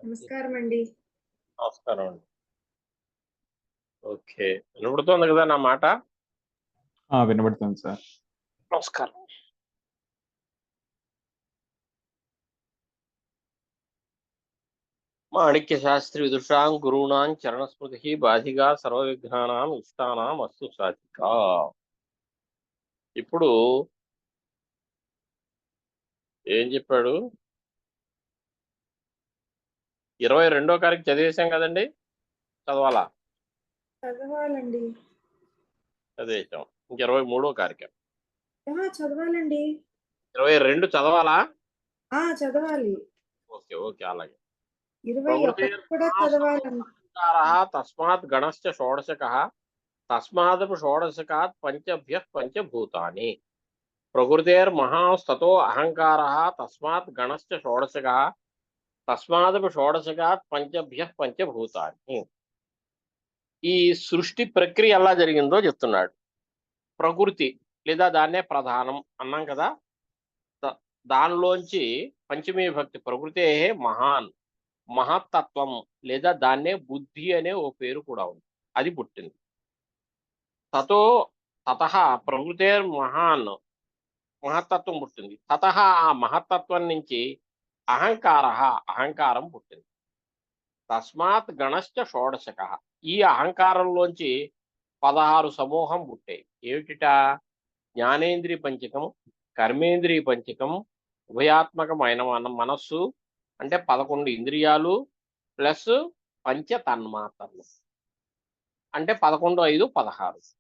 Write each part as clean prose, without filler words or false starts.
నమస్కారం అండి. నమస్కారం అండి. ఓకే. వినపడుతోంది కదా నా మాట? వినబడుతుంది సార్. నమస్కారం. మాణిక్య శాస్త్రి విదుషాం గురూణాం చరణస్మృతి బాధిగా సర్వవిఘ్నానాం ఇష్టానాం అస్తు సాధికా. ఇప్పుడు ఏం చెప్పాడు? 22వ తారీఖు చదివేశాం కదండి, చదవాలా? చదవాలండి. చదివేశాం. ఇంక 23వ తారీఖు. చదవాలండి. 22 చదవాలా? చదవాలి. ఓకే ఓకే, అలాగే. 21 కూడా చదవాలండి. తస్మాత్ గణశ్చ షోడశకః తస్మాదపి షోడశకాత్ పంచభ్యః పంచభూతాని. ప్రకృతేర్మహాస్తతో అహంకారః తస్మాత్ గణశ్చ షోడశకః తస్మాదపి షోడశకాత్ పంచభ్యః పంచభూతాని. ఈ సృష్టి ప్రక్రియ ఎలా జరిగిందో చెప్తున్నాడు. ప్రకృతి లేదా దాన్నే ప్రధానం అన్నాం కదా, దానిలోంచి పంచమీ భక్తి ప్రకృతే మహాన్, మహత్తత్వం లేదా దాన్నే బుద్ధి అనే ఓ పేరు కూడా ఉంది, అది పుట్టింది. తతః ప్రకృతేర్ మహాన్, మహత్తత్వం పుట్టింది. తతః ఆ మహత్తత్వం నుంచి అహంకారం పుట్టింది. తస్మాత్ గణశ్చ షోడశక, ఈ అహంకారంలోంచి 16 సమూహం పుట్టాయి. ఏమిటిట? జ్ఞానేంద్రియ పంచకం, కర్మేంద్రియ పంచకం, ఉభయాత్మకమైన మనస్సు అంటే 11 ఇంద్రియాలు ప్లస్ పంచ తన్మాత్రలు అంటే 11 5 16.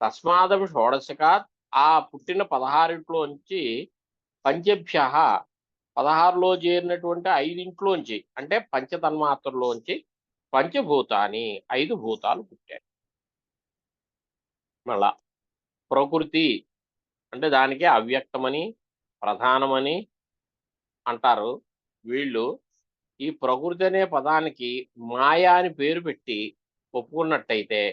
తస్మాదపి షోడశకాత్, ఆ పుట్టిన 16లోంచి పంచభ్య 16లో చేరినటువంటి 5 అంటే పంచతన్మాత్రలోంచి పంచభూతాన్ని 5 భూతాలు పుట్టాయి. మళ్ళా ప్రకృతి అంటే దానికి అవ్యక్తమని ప్రధానమని అంటారు వీళ్ళు. ఈ ప్రకృతి అనే పదానికి మాయా అని పేరు పెట్టి ఒప్పుకున్నట్టయితే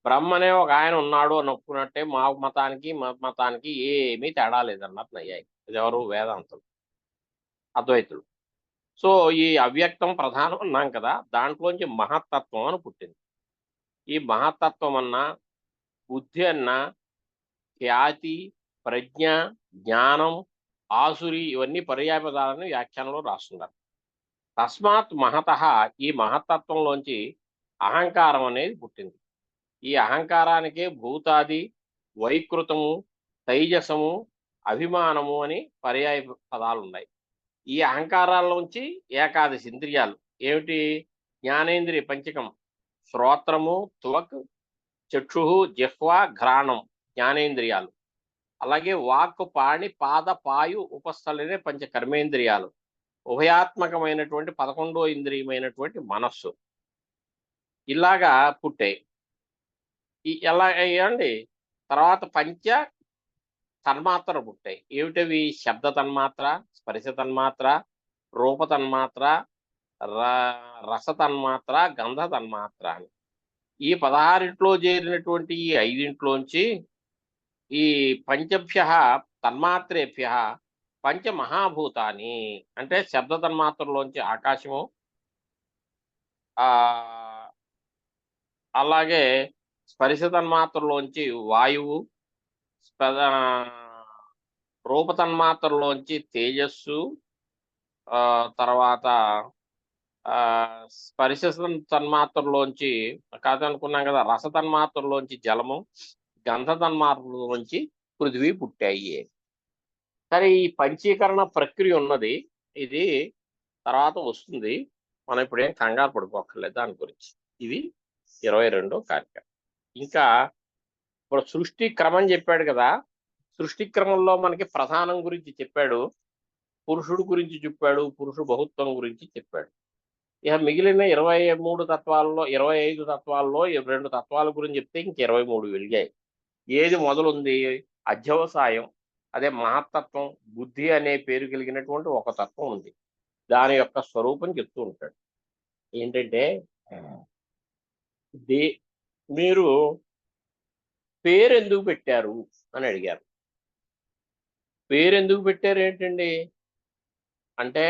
బ్రహ్మ అనే ఒక ఆయన ఉన్నాడు అని ఒప్పుకున్నట్టే మా మతానికి ఏమీ తేడా లేదన్నట్టు అయ్యాయి. ఇదెవరు? వేదాంతులు, అద్వైతులు. సో ఈ అవ్యక్తం ప్రధానం అన్నాం కదా, దాంట్లోంచి మహత్తత్వం అని పుట్టింది. ఈ మహత్తత్వం అన్నా, బుద్ధి అన్నా, ఖ్యాతి, ప్రజ్ఞ, జ్ఞానం, ఆసురి ఇవన్నీ పర్యాయ పదాలను వ్యాఖ్యానంలో రాస్తున్నారు. తస్మాత్ మహతః, ఈ మహత్తత్వంలోంచి అహంకారం అనేది పుట్టింది. ఈ అహంకారానికే భూతాది, వైకృతము, తైజసము, అభిమానము అని పర్యాయ పదాలు ఉన్నాయి. ఈ అహంకారాల్లోంచి ఏకాదశి ఇంద్రియాలు ఏమిటి? జ్ఞానేంద్రియ పంచకం, శ్రోత్రము, త్వక్, చక్షు, జిహ్వ, ఘ్రాణం జ్ఞానేంద్రియాలు. అలాగే వాక్, పాణి, పాద, పాయు, ఉపస్థలనే పంచ కర్మేంద్రియాలు. ఉభయాత్మకమైనటువంటి 11వ ఇంద్రియమైనటువంటి మనస్సు. ఇలాగా పుట్టాయి. ఎలా అయ్యండి? తర్వాత పంచ తన్మాత్రలు పుట్టాయి. ఏమిటవి? శబ్ద తన్మాత్ర, స్పర్శ తన్మాత్ర, రూప తన్మాత్ర, రస తన్మాత్ర, గంధ తన్మాత్ర అని. ఈ 16లో చేరినటువంటి ఈ 5లోంచి ఈ పంచభ్య తన్మాత్రేభ్య పంచమహాభూతాన్ని అంటే శబ్ద తన్మాత్రలోంచి ఆకాశము, అలాగే స్పర్శ తన్మాత్రలోంచి వాయువు, రూప తన్మాత్రలోంచి తేజస్సు, తర్వాత స్పర్శ తన్మాత్రలోంచి కాదనుకున్నాం కదా, రస తన్మాత్రలోంచి జలము, గంధ తన్మాత్రలోంచి పృథివీ పుట్టాయి. సరే, ఈ పంచీకరణ ప్రక్రియ ఉన్నది, ఇది తర్వాత వస్తుంది, మనం ఇప్పుడేం కంగారు పడిపోక్కర్లేదు దాని గురించి. ఇది 22వ కార్యక్రమం. ఇంకా ఇప్పుడు సృష్టి క్రమం చెప్పాడు కదా, సృష్టి క్రమంలో మనకి ప్రధానం గురించి చెప్పాడు, పురుషుడు గురించి చెప్పాడు, పురుషు బహుత్వం గురించి చెప్పాడు. ఇక మిగిలిన 23 తత్వాల్లో 25 తత్వాల్లో 2 తత్వాల గురించి చెప్తే ఇంక 23 వెలిగాయి. ఏది మొదలుంది? అధ్యవసాయం, అదే మహత్తత్వం, బుద్ధి అనే పేరు కలిగినటువంటి ఒక తత్వం ఉంది. దాని యొక్క స్వరూపం చెప్తూ ఉంటాడు. ఏంటంటే, మీరు పేరు ఎందుకు పెట్టారు అని అడిగారు. పేరు ఎందుకు పెట్టారు ఏంటండి అంటే,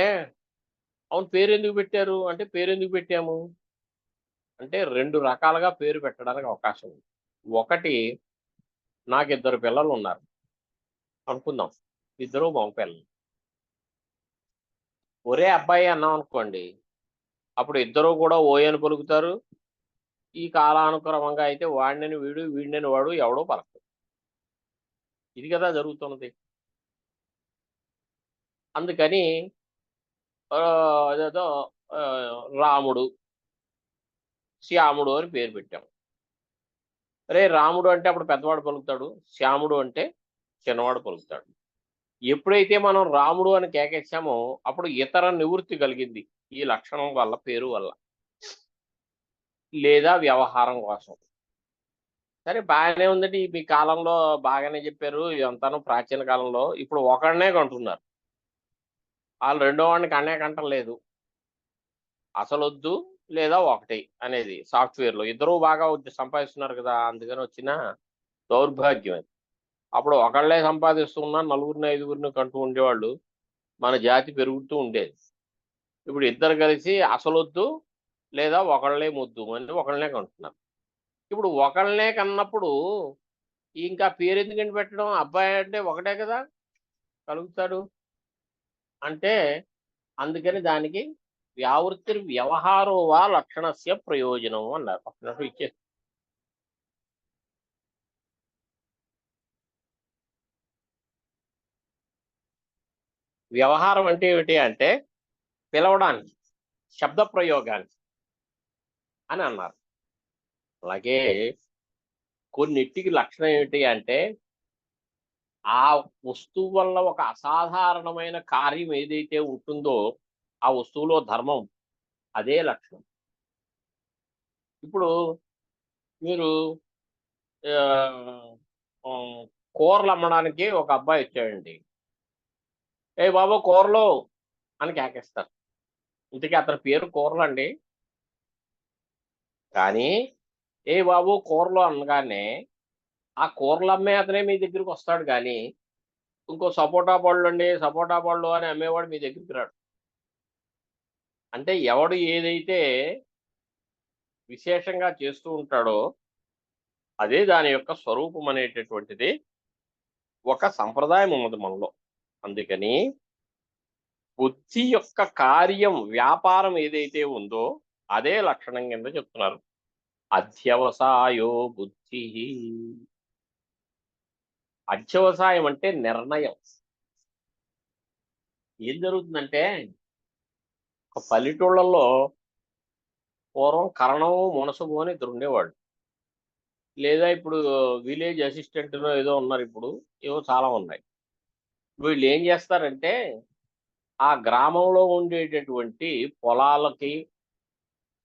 అవును, పేరు ఎందుకు పెట్టారు అంటే, పేరు ఎందుకు పెట్టాము అంటే 2 రకాలుగా పేరు పెట్టడానికి అవకాశం ఉంది. ఒకటి, నాకు 2 పిల్లలు ఉన్నారు అనుకుందాం, 2 మగ పిల్లలు. ఒరే అబ్బాయి అన్నాం అనుకోండి, అప్పుడు 2 కూడా ఓయ్ అని పలుకుతారు. ఈ కాలానుక్రమంగా అయితే వాడినని వీడు, వీడినని వాడు ఎవడో పలకడు. ఇది కదా జరుగుతున్నది. అందుకని అదేదో రాముడు, శ్యాముడు అని పేరు పెట్టాం. రే రాముడు అంటే అప్పుడు పెద్దవాడు పలుకుతాడు, శ్యాముడు అంటే చిన్నవాడు పలుకుతాడు. ఎప్పుడైతే మనం రాముడు అని కేకేసామో అప్పుడు ఇతర నివృత్తి కలిగింది ఈ లక్షణం వల్ల, పేరు వల్ల, లేదా వ్యవహారం కోసం. సరే బాగానే ఉందండి, మీ కాలంలో బాగానే చెప్పారు ఇదంతాను. ప్రాచీన కాలంలో ఇప్పుడు ఒకడినే కంటున్నారు, వాళ్ళు రెండో వాడిని కన్నే కంటలేదు. అసలు వద్దు లేదా ఒకటి అనేది సాఫ్ట్వేర్లో ఇద్దరూ బాగా సంపాదిస్తున్నారు కదా, అందుకని వచ్చిన దౌర్భాగ్యం అది. అప్పుడు ఒకళ్ళే సంపాదిస్తున్నా నలుగురిని ఐదుగురిని కంటూ ఉండేవాళ్ళు, మన జాతి పెరుగుతూ ఉండేది. ఇప్పుడు ఇద్దరు కలిసి అసలొద్దు లేదా ఒకళ్ళే ముద్దు అని ఒకళ్ళనే కంటున్నారు. ఇప్పుడు ఒకళ్ళనే కన్నప్పుడు ఇంకా పేరు ఎందుకంటే పెట్టడం, అబ్బాయి అంటే ఒకటే కదా కలుగుతాడు అంటే. అందుకని దానికి వ్యావృత్తి వ్యవహారో వా లక్షణస్య ప్రయోజనం అన్నారు. అప్పుడు ఇచ్చే వ్యవహారం అంటే ఏమిటి అంటే పిలవడానికి, శబ్ద ప్రయోగానికి అని అన్నారు. అలాగే కొన్నిటికి లక్షణం ఏమిటి అంటే ఆ వస్తువు వల్ల ఒక అసాధారణమైన కార్యం ఏదైతే ఉంటుందో ఆ వస్తువులో ధర్మం, అదే లక్షణం. ఇప్పుడు మీరు ఆ, ఆ, కూరలు అమ్మడానికి ఒక అబ్బాయి వచ్చాడండి. ఏ బాబు కూరలు అని కేకేస్తారు. ఇంతకీ అతని పేరు కూరలు అండి. కానీ ఏ బాబు కూరలు అనగానే ఆ కూరలు అమ్మే అతనే మీ దగ్గరికి వస్తాడు, కానీ ఇంకో సపోటా పళ్ళు అండి, సపోటా పళ్ళు అని అమ్మేవాడు మీ దగ్గరికి రాడు. అంటే ఎవడు ఏదైతే విశేషంగా చేస్తూ ఉంటాడో అదే దాని యొక్క స్వరూపం అనేటటువంటిది ఒక సంప్రదాయం ఉన్నది మనలో. అందుకని బుద్ధి యొక్క కార్యం, వ్యాపారం ఏదైతే ఉందో అదే లక్షణం కింద చెప్తున్నారు. అధ్యవసాయో బుద్ధి. అధ్యవసాయం అంటే నిర్ణయం. ఏం జరుగుతుందంటే ఒక పల్లెటూళ్ళల్లో పూర్వం కరణము మునసబు అని ఇద్దరు ఉండేవాళ్ళు. లేదా ఇప్పుడు విలేజ్ అసిస్టెంట్ ఏదో ఉన్నారు, ఇప్పుడు ఏవో చాలా ఉన్నాయి. వీళ్ళు ఏం చేస్తారంటే ఆ గ్రామంలో ఉండేటటువంటి పొలాలకి,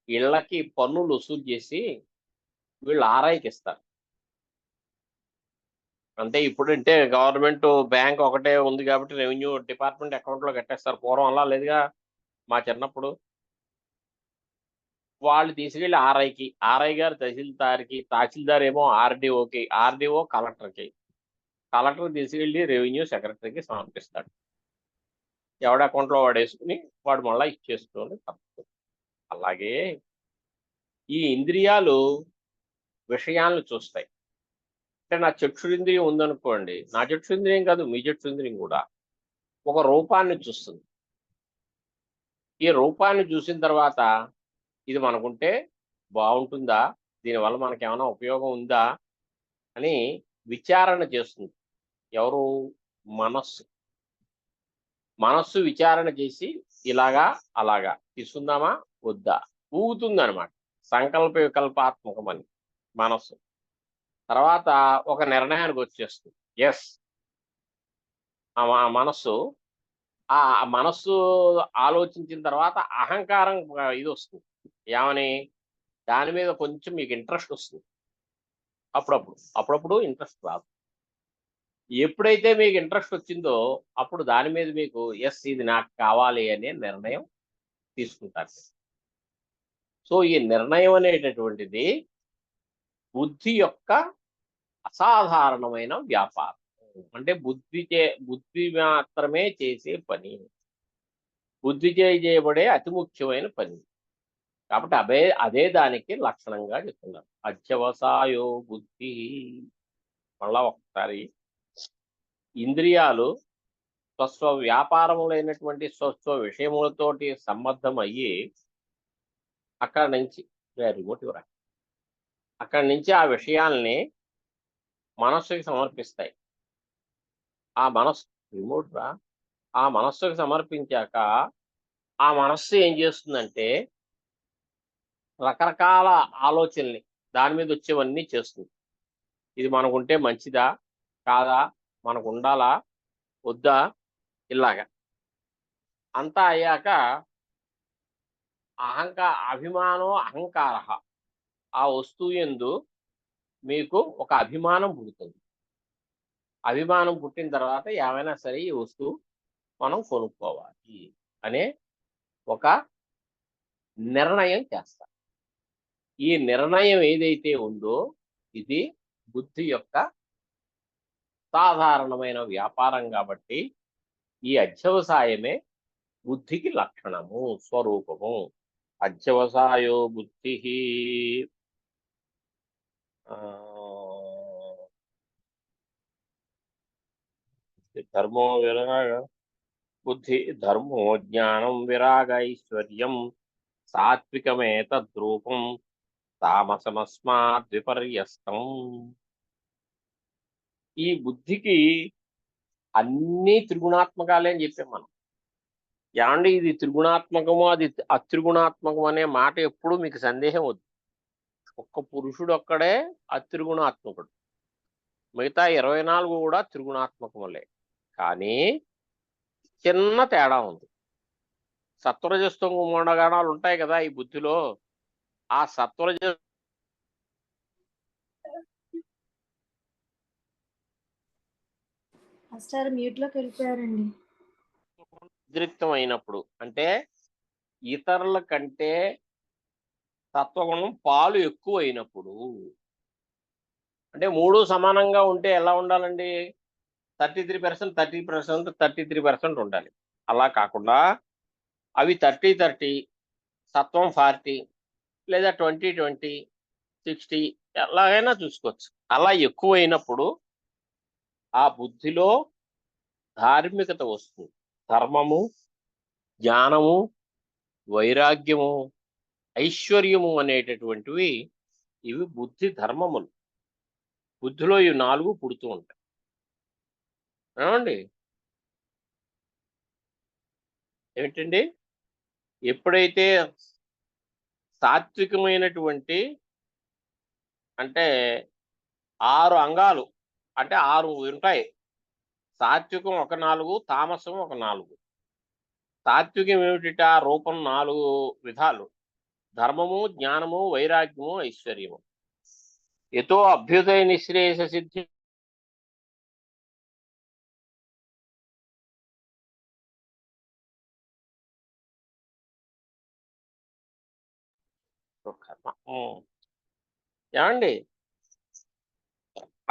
ఇళ్ళకి పన్నులు వసూలు చేసి వీళ్ళు ఆర్ఐకి ఇస్తారు. అంటే ఇప్పుడంటే గవర్నమెంట్ బ్యాంక్ ఒకటే ఉంది కాబట్టి రెవెన్యూ డిపార్ట్మెంట్ అకౌంట్లో కట్టేస్తారు. పూర్వం అలా లేదుగా. మా చిన్నప్పుడు వాళ్ళు తీసుకెళ్ళి ఆర్ఐకి, ఆర్ఐ గారు తహసీల్దార్కి, తహసీల్దార్ ఏమో ఆర్డీఓకి, ఆర్డీఓ కలెక్టర్కి, కలెక్టర్ తీసుకెళ్ళి రెవెన్యూ సెక్రటరీకి సమర్పిస్తాడు. ఎవడ అకౌంట్లో వాడు వేసుకుని వాడు మళ్ళీ ఇచ్చేసుకోవాలి తప్పదు. అలాగే ఈ ఇంద్రియాలు విషయాలను చూస్తాయి. అంటే నా చక్షురింద్రియం ఉందనుకోండి, నా చక్షురింద్రియం కాదు మీ చక్షురింద్రియం కూడా ఒక రూపాన్ని చూస్తుంది. ఈ రూపాన్ని చూసిన తర్వాత ఇది మనకుంటే బాగుంటుందా, దీనివల్ల మనకేమైనా ఉపయోగం ఉందా అని విచారణ చేస్తుంది. ఎవరు? మనస్సు. మనస్సు విచారణ చేసి ఇలాగా అలాగా తీసుకుందామా వద్దా ఊగుతుంది అనమాట. సంకల్ప వికల్పాత్మకం అని మనస్సు. తర్వాత ఒక నిర్ణయానికి వచ్చేస్తుంది. ఎస్, ఆ మనస్సు ఆ మనస్సు ఆలోచించిన తర్వాత అహంకారం ఇది వస్తుంది. ఏమని? దాని మీద కొంచెం మీకు ఇంట్రెస్ట్ వస్తుంది. అప్పుడప్పుడు ఇంట్రెస్ట్ రాదు. ఎప్పుడైతే మీకు ఇంట్రెస్ట్ వచ్చిందో అప్పుడు దాని మీద మీకు ఎస్ ఇది నాకు కావాలి అనే నిర్ణయం తీసుకుంటారు. సో ఈ నిర్ణయం అనేటటువంటిది బుద్ధి యొక్క అసాధారణమైన వ్యాపారం. అంటే బుద్ధి మాత్రమే చేసే పని. బుద్ధి చేయబడే అతి ముఖ్యమైన పని. కాబట్టి అదే దానికి లక్షణంగా చెప్తున్నారు. అధ్యవసాయో బుద్ధి. మళ్ళా ఒకసారి ఇంద్రియాలు స్వస్వ వ్యాపారములైనటువంటి స్వస్వ విషయములతోటి సంబద్ధం అయ్యి అక్కడ నుంచి రిమోట్ ఇవ్వరా, అక్కడి నుంచి ఆ విషయాల్ని మనస్సుకి సమర్పిస్తాయి. ఆ మనస్సు రిమోట్ రా, ఆ మనస్సుకి సమర్పించాక ఆ మనస్సు ఏం చేస్తుందంటే రకరకాల ఆలోచనల్ని దాని మీద వచ్చేవన్నీ చేస్తుంది. ఇది మనకుంటే మంచిదా కాదా, మనకు ఉండాలా వద్దా, ఇలాగా అంతా అయ్యాక అభిమానం అహంకార, ఆ వస్తువు యందు మీకు ఒక అభిమానం పుడుతుంది. అభిమానం పుట్టిన తర్వాత ఏమైనా సరే ఈ వస్తువు మనం కొనుక్కోవాలి అనే ఒక నిర్ణయం చేస్తారు. ఈ నిర్ణయం ఏదైతే ఉందో ఇది బుద్ధి యొక్క సాధారణమైన వ్యాపారం. కాబట్టి ఈ అధ్యవసాయమే బుద్ధికి లక్షణము, స్వరూపము. అధ్యవసాయో బుద్ధి. ధర్మో విరాగ బుద్ధి, ధర్మో జ్ఞానం విరాగ ఐశ్వర్యం సాత్వికమేతద్రూపం తామసమస్మాత్ విపర్యస్తం. ఈ బుద్ధికి అన్నీ త్రిగుణాత్మకాలే అని చెప్పాం మనం. ఏమండి ఇది త్రిగుణాత్మకము అది అత్రిగుణాత్మకం అనే మాట ఎప్పుడు మీకు సందేహం వద్దు. ఒక్క పురుషుడు ఒక్కడే అత్రిగుణాత్మకుడు, మిగతా 24 కూడా త్రిగుణాత్మకములే. కానీ చిన్న తేడా ఉంది. సత్వరజస్తం గుణగణాలు ఉంటాయి కదా ఈ బుద్ధిలో. ఆ సత్వరజ మాస్టర్ మ్యూట్ లోకి వెళ్ళిపోయారండి. ఉద్రిక్తం అయినప్పుడు అంటే ఇతరుల కంటే సత్వగుణం పాలు ఎక్కువ అయినప్పుడు, అంటే 3 సమానంగా ఉంటే ఎలా ఉండాలండి? 33%, 30%, 33% ఉండాలి. అలా కాకుండా అవి 30-30, సత్వం 40 లేదా 20-20, 60 ఎలాగైనా చూసుకోవచ్చు. అలా ఎక్కువైనప్పుడు ఆ బుద్ధిలో ధార్మికత వస్తుంది. ధర్మము, జ్ఞానము, వైరాగ్యము, ఐశ్వర్యము అనేటటువంటివి ఇవి బుద్ధి ధర్మములు. బుద్ధిలో ఈ 4 పుడుతూ ఉంటాయి. ఏమండి ఏమిటండి? ఎప్పుడైతే సాత్వికమైనటువంటి అంటే 6 అంగాలు అంటే 6 ఉంటాయి. సాత్వికం ఒక 4, తామసం ఒక 4. సాత్వికం ఏమిటిట? రూపం 4 విధాలు: ధర్మము, జ్ఞానము, వైరాగ్యము, ఐశ్వర్యము. ఎతో అభ్యుదయ నిశ్రేయస సిద్ధి ఏమండి?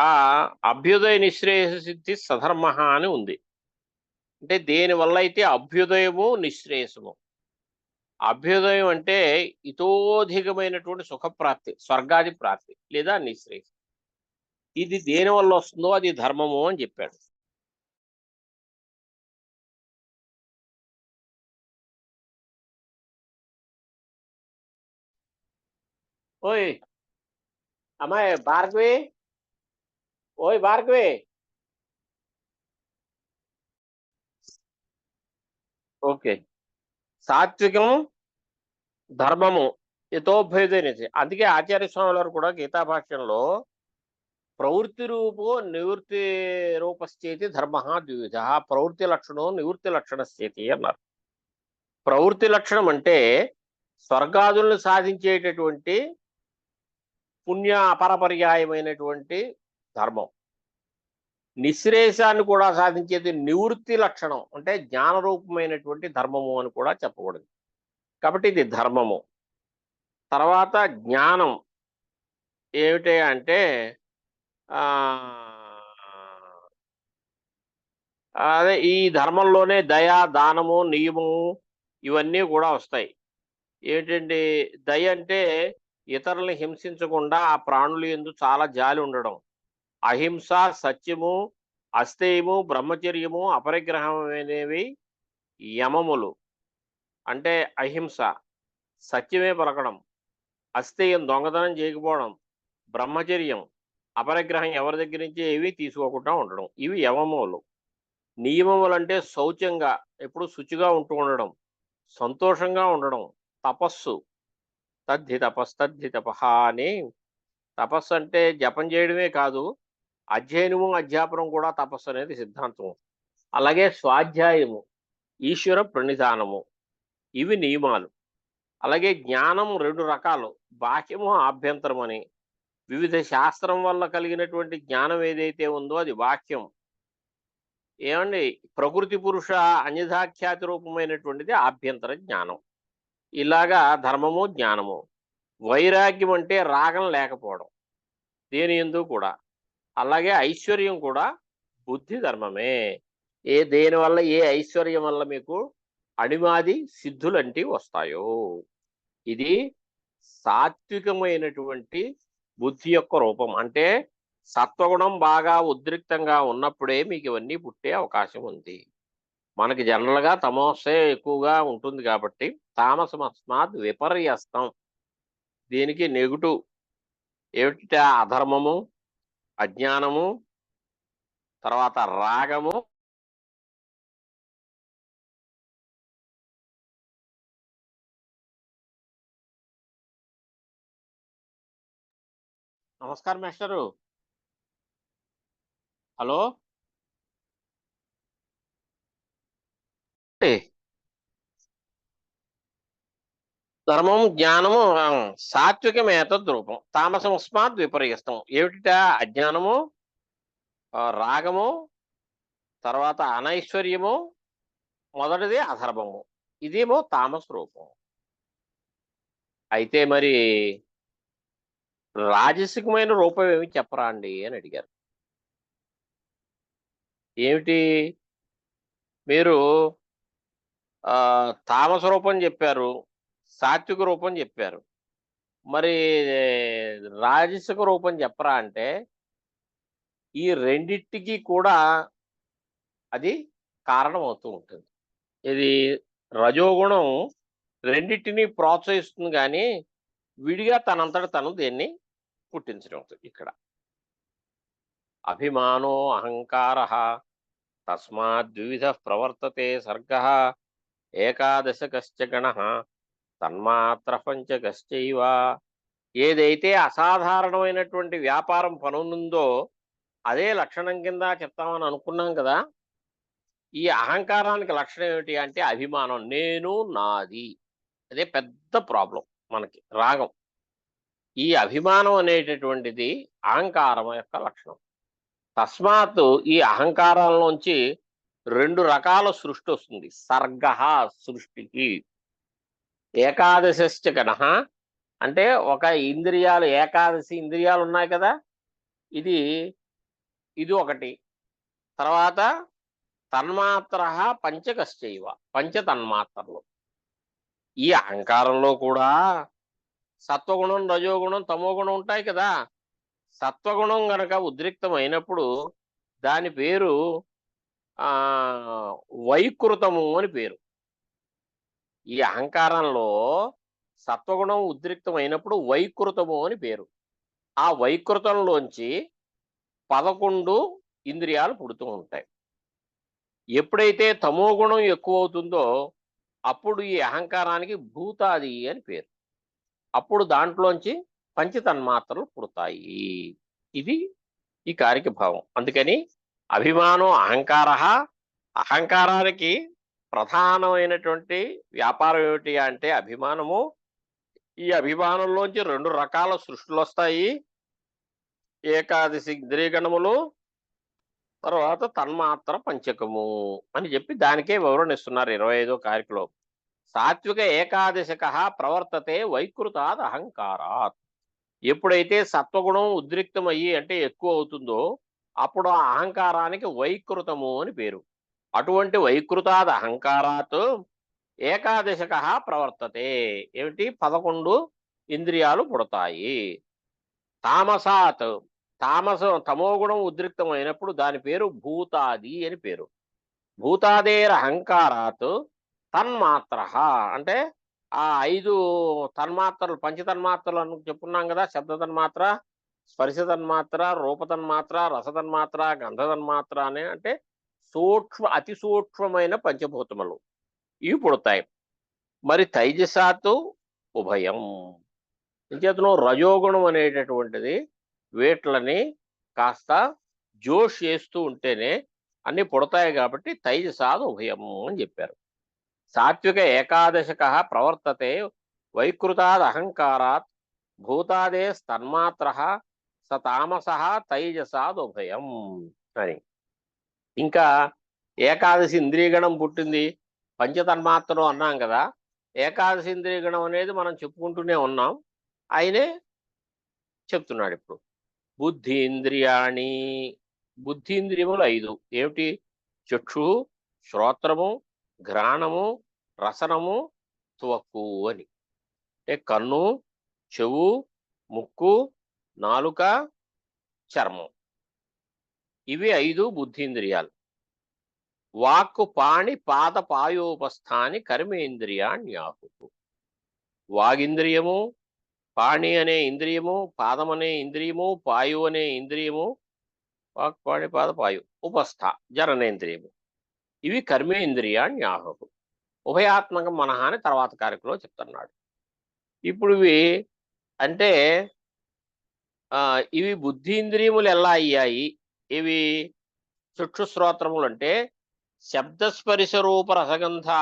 ఆ అభ్యుదయ నిశ్రేయస సిద్ధి సధర్మ అని ఉంది. అంటే దేనివల్ల అయితే అభ్యుదయము నిశ్రేయసము. అభ్యుదయం అంటే ఇతోధికమైనటువంటి సుఖప్రాప్తి, స్వర్గాది ప్రాప్తి లేదా నిశ్రేయసం. ఇది దేనివల్ల వస్తుందో అది ధర్మము అని చెప్పాడు. ఓయ్ అమ్మాయి భార్గవి, ఓయ్ భార్గవి. ఓకే. సాత్వికము, ధర్మము, యథోభేదనిది. అందుకే ఆచార్య స్వామి వారు కూడా గీతాభాష్యంలో ప్రవృత్తి రూపో నివృత్తి రూపస్థితి ధర్మ ద్విధ, ప్రవృత్తి లక్షణం నివృత్తి లక్షణ స్థితి అన్నారు. ప్రవృత్తి లక్షణం అంటే స్వర్గాదులను సాధించేటటువంటి పుణ్య అపరపర్యాయమైనటువంటి ధర్మం. నిశ్రేషాన్ని కూడా సాధించేది నివృత్తి లక్షణం అంటే జ్ఞానరూపమైనటువంటి ధర్మము అని కూడా చెప్పకూడదు. కాబట్టి ఇది ధర్మము. తర్వాత జ్ఞానం ఏమిటి అంటే అదే ఈ ధర్మంలోనే దయ, దానము, నియమము, ఇవన్నీ కూడా వస్తాయి. ఏంటండి, దయ అంటే ఇతరులను హింసించకుండా ఆ ప్రాణుల యందు చాలా జాలి ఉండడం. అహింస, సత్యము, అస్థేయము, బ్రహ్మచర్యము, అపరిగ్రహం అనేవి యమములు. అంటే అహింస, సత్యమే పలకడం, అస్థేయం దొంగతనం చేయకపోవడం, బ్రహ్మచర్యం అపరిగ్రహం ఎవరి దగ్గర నుంచి ఏవి తీసుకోకుండా ఉండడం. ఇవి యమములు. నియమములు అంటే శౌచంగా ఎప్పుడు శుచిగా ఉంటూ ఉండడం, సంతోషంగా ఉండడం. తపస్సు, తద్ధి తపస్తద్ధి తపహ అని. తపస్సు అంటే జపం చేయడమే కాదు, అధ్యయనము అధ్యాపనం కూడా తపస్సు అనేది సిద్ధాంతం. అలాగే స్వాధ్యాయము, ఈశ్వర ప్రణిధానము, ఇవి నియమాలు. అలాగే జ్ఞానం 2 రకాలు, బాహ్యము ఆభ్యంతరం అని. వివిధ శాస్త్రం వల్ల కలిగినటువంటి జ్ఞానం ఏదైతే ఉందో అది బాహ్యం. ఏమండి, ప్రకృతి పురుష అన్యథాఖ్యాతి రూపమైనటువంటిది ఆభ్యంతర జ్ఞానం. ఇలాగా ధర్మము జ్ఞానము. వైరాగ్యం అంటే రాగం లేకపోవడం దేని యందు కూడా. అలాగే ఐశ్వర్యం కూడా బుద్ధి ధర్మమే. దేనివల్ల ఏ ఐశ్వర్యం వల్ల మీకు అణిమాది సిద్ధులంటివి వస్తాయో. ఇది సాత్వికమైనటువంటి బుద్ధి యొక్క రూపం. అంటే సత్వగుణం బాగా ఉద్రిక్తంగా ఉన్నప్పుడే మీకు ఇవన్నీ పుట్టే అవకాశం ఉంది. మనకి జనరల్గా తమోసే ఎక్కువగా ఉంటుంది కాబట్టి తామసమస్మాత్ విపర్యస్తం. దీనికి నెగిటివ్ ఏమిటి? అధర్మము, అజ్ఞానము, తర్వాత రాగము. నమస్కారం మాస్టరు. హలో. ధర్మం జ్ఞానము సాత్వికం ఏతద్రూపం, తామసమస్మాత్ విపర్యస్తం. ఏమిట? అజ్ఞానము, రాగము, తర్వాత అనైశ్వర్యము, మొదటిది అధర్మము. ఇదేమో తామస రూపం. అయితే మరి రాజసికమైన రూపం ఏమి చెప్పరా అండి అని అడిగారు. ఏమిటి? మీరు తామస రూపం చెప్పారు, సాత్విక రూపం చెప్పారు, మరి రాజసిక రూపం చెప్పరా అంటే ఈ రెండిటికి కూడా అది కారణం అవుతూ ఉంటుంది. ఇది రజోగుణం రెండింటినీ ప్రోత్సహిస్తుంది కానీ విడిగా తనంతట తను దేన్ని పుట్టించడం అవుతుంది. ఇక్కడ అభిమానో అహంకార తస్మాద్విధ ప్రవర్తతే సర్గ ఏకాదశకశ్చ గణ తన్మాత్ర పంచకశ్చైవ. ఏదైతే అసాధారణమైనటువంటి వ్యాపారం పనుందో అదే లక్షణం కింద చెప్తామని అనుకున్నాం కదా. ఈ అహంకారానికి లక్షణం ఏమిటి అంటే అభిమానం, నేను నాది. అదే పెద్ద ప్రాబ్లం మనకి, రాగం. ఈ అభిమానం అనేటటువంటిది అహంకారం యొక్క లక్షణం. తస్మాత్ ఈ అహంకారంలోంచి 2 రకాల సృష్టి వస్తుంది. సర్గ సృష్టికి, ఏకాదశశ్చ గణ అంటే ఒక ఇంద్రియాలు, ఏకాదశి ఇంద్రియాలు ఉన్నాయి కదా, ఇది ఒకటి. తర్వాత తన్మాత్ర పంచకశ్చైవ, పంచతన్మాత్రలు. ఈ అహంకారంలో కూడా సత్వగుణం, రజోగుణం, తమోగుణం ఉంటాయి కదా. సత్వగుణం గనక ఉద్రిక్తమైనప్పుడు దాని పేరు వైకృతము అని పేరు. ఈ అహంకారంలో సత్వగుణం ఉద్రిక్తమైనప్పుడు వైకృతము అని పేరు. ఆ వైకృతంలోంచి 11 ఇంద్రియాలు పుడుతూ ఉంటాయి. ఎప్పుడైతే తమోగుణం ఎక్కువ అవుతుందో అప్పుడు ఈ అహంకారానికి భూతాది అని పేరు. అప్పుడు దాంట్లోంచి పంచతన్మాత్రలు పుడతాయి. ఇది ఈ కారిక భావం. అందుకని అభిమానం అహంకార. అహంకారానికి ప్రధానమైనటువంటి వ్యాపారం ఏమిటి అంటే అభిమానము. ఈ అభిమానంలోంచి 2 రకాల సృష్టిలు వస్తాయి. ఏకాదశి ఇంద్రియగణములు, తర్వాత తన్మాత్ర పంచకము అని చెప్పి దానికే వివరణ ఇస్తున్నారు 25వ కారికలో. సాత్విక ఏకాదశక ప్రవర్తతే వైకృతాద్ అహంకారాత్. ఎప్పుడైతే సత్వగుణం ఉద్రిక్తమయ్యి అంటే ఎక్కువ అవుతుందో అప్పుడు ఆ అహంకారానికి వైకృతము అని పేరు. అటువంటి వైకృతాద్ అహంకారాత్ ఏకాదశక ప్రవర్తతే. ఏమిటి? 11 ఇంద్రియాలు పుడతాయి. తామసాత్, తమోగుణం ఉద్రిక్తమైనప్పుడు దాని పేరు భూతాది అని పేరు. భూతాదేర్ అహంకారాత్ తన్మాత్ర, అంటే ఆ 5 తన్మాత్రలు, పంచతన్మాత్రలు అని చెప్పుకున్నాం కదా. శబ్ద తన్మాత్ర, స్పర్శ తన్మాత్ర, రూప తన్మాత్ర, రస తన్మాత్ర, గంధ తన్మాత్ర అనే అంటే అతి సూక్ష్మమైన పంచభూతములు ఇవి పుడతాయి. మరి తైజసాత్తు ఉభయం. ఇంచేతను రజోగుణం అనేటటువంటిది వీట్లని కాస్త జోష్ చేస్తూ ఉంటేనే అన్ని పుడతాయి కాబట్టి తైజసాదు ఉభయము అని చెప్పారు. సాత్విక ఏకాదశక ప్రవర్తతే వైకృతాద్ అహంకారాత్ భూతాదే తన్మాత్ర స తామస తైజసాద్ ఉభయం అని. ఇంకా ఏకాదశి ఇంద్రియగణం పుట్టింది, పంచతన్మాత్రలు అన్నాం కదా. ఏకాదశి ఇంద్రియగణం అనేది మనం చెప్పుకుంటూనే ఉన్నాం, ఆయనే చెప్తున్నాడు ఇప్పుడు. బుద్ధీంద్రియాణి, బుద్ధీంద్రియములు 5 ఏమిటి? చక్షు, శ్రోత్రము, ఘ్రాణము, రసనము, త్వక్కు అని. అంటే కన్ను, చెవు, ముక్కు, నాలుక, చర్మం, ఇవి 5 బుద్ధీంద్రియాలు. వాక్కు పాణి పాద పాయోపస్థాని కర్మేంద్రియాణ్యాహు. వాగింద్రియము, పాణి అనే ఇంద్రియము, పాదం అనే ఇంద్రియము, పాయు అనే ఇంద్రియము, వాక్ పాణి పాద పాయు ఉపస్థ జననేంద్రియము, ఇవి కర్మేంద్రియాణ్యాహు. ఉభయాత్మకం మనహ అని తర్వాత కార్యక్రమంలో చెప్తున్నాడు. ఇప్పుడు ఇవి అంటే ఇవి బుద్ధీంద్రియములు ఎలా అయ్యాయి? ఇవి చక్షుశ్రోత్రములు అంటే శబ్దస్పర్శ రూప రసగంధా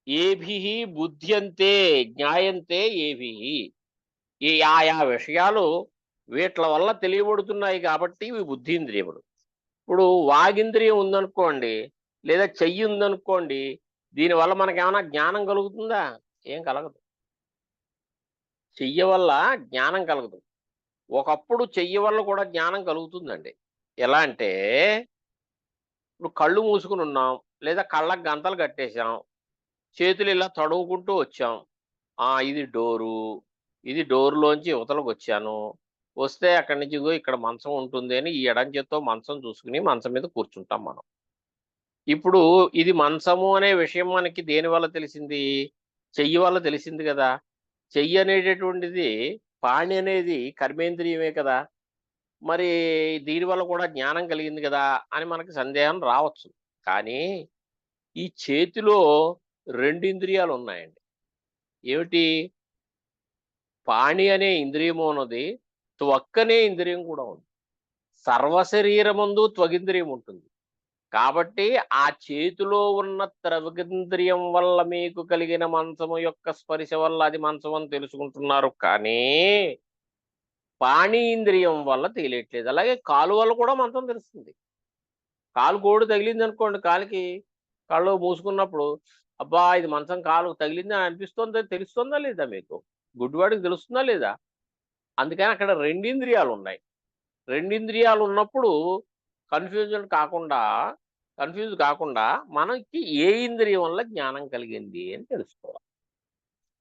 ఏభి బుద్ధ్యంతే జ్ఞాయంతే ఏభి. ఈ ఆయా విషయాలు వీట్ల వల్ల తెలియబడుతున్నాయి కాబట్టి ఇవి బుద్ధీంద్రియములు. ఇప్పుడు వాగింద్రియం ఉందనుకోండి, లేదా చెయ్యి ఉందనుకోండి, దీనివల్ల మనకేమైనా జ్ఞానం కలుగుతుందా? ఏం కలగదు. చెయ్యి వల్ల జ్ఞానం కలగదు. ఒకప్పుడు చెయ్యి వల్ల కూడా జ్ఞానం కలుగుతుందండి. ఎలా అంటే ఇప్పుడు కళ్ళు మూసుకుని ఉన్నాం, లేదా కళ్ళకు గంతలు కట్టేశాం, చేతులు ఇలా తడువుకుంటూ వచ్చాం. ఇది డోరు, ఇది డోరులోంచి యువతలకు వచ్చాను, వస్తే అక్కడి నుంచి ఇక్కడ మంచం ఉంటుంది అని ఈ ఎడం చేత్తో మంచం చూసుకుని మంచం మీద కూర్చుంటాం మనం. ఇప్పుడు ఇది మంచము అనే విషయం మనకి దేని వల్ల తెలిసింది? చెయ్యి వల్ల తెలిసింది కదా. చెయ్యి అనేటటువంటిది, పాణి అనేది కర్మేంద్రియమే కదా. మరి దీనివల్ల కూడా జ్ఞానం కలిగింది కదా అని మనకి సందేహం రావచ్చు. కానీ ఈ చేతిలో 2 ఇంద్రియాలు ఉన్నాయండి. ఏమిటి? పాణి అనే ఇంద్రియము ఉన్నది, త్వక్కనే ఇంద్రియం కూడా ఉంది. సర్వశరీరమందు త్వగింద్రియం ఉంటుంది. కాబట్టి ఆ చేతిలో ఉన్న త్వగింద్రియం వల్ల మీకు కలిగిన మంచము యొక్క స్పర్శ వల్ల అది మంచం అని తెలుసుకుంటున్నారు, కానీ పాణీంద్రియం వల్ల తెలియట్లేదు. అలాగే కాలు వల్ల కూడా మంచం తెలుస్తుంది. కాలు కోడి తగిలింది అనుకోండి, కాలికి కళ్ళు మూసుకున్నప్పుడు అబ్బా ఇది మంచం కాలు తగిలింది అని అనిపిస్తుందా? తెలుస్తుందా లేదా మీకు? గుడ్డివాడికి తెలుస్తుందా లేదా? అందుకని అక్కడ 2 ఇంద్రియాలు ఉన్నాయి. 2 ఇంద్రియాలు ఉన్నప్పుడు కన్ఫ్యూజ్ కాకుండా మనకి ఏ ఇంద్రియం వల్ల జ్ఞానం కలిగింది అని తెలుసుకోవాలి.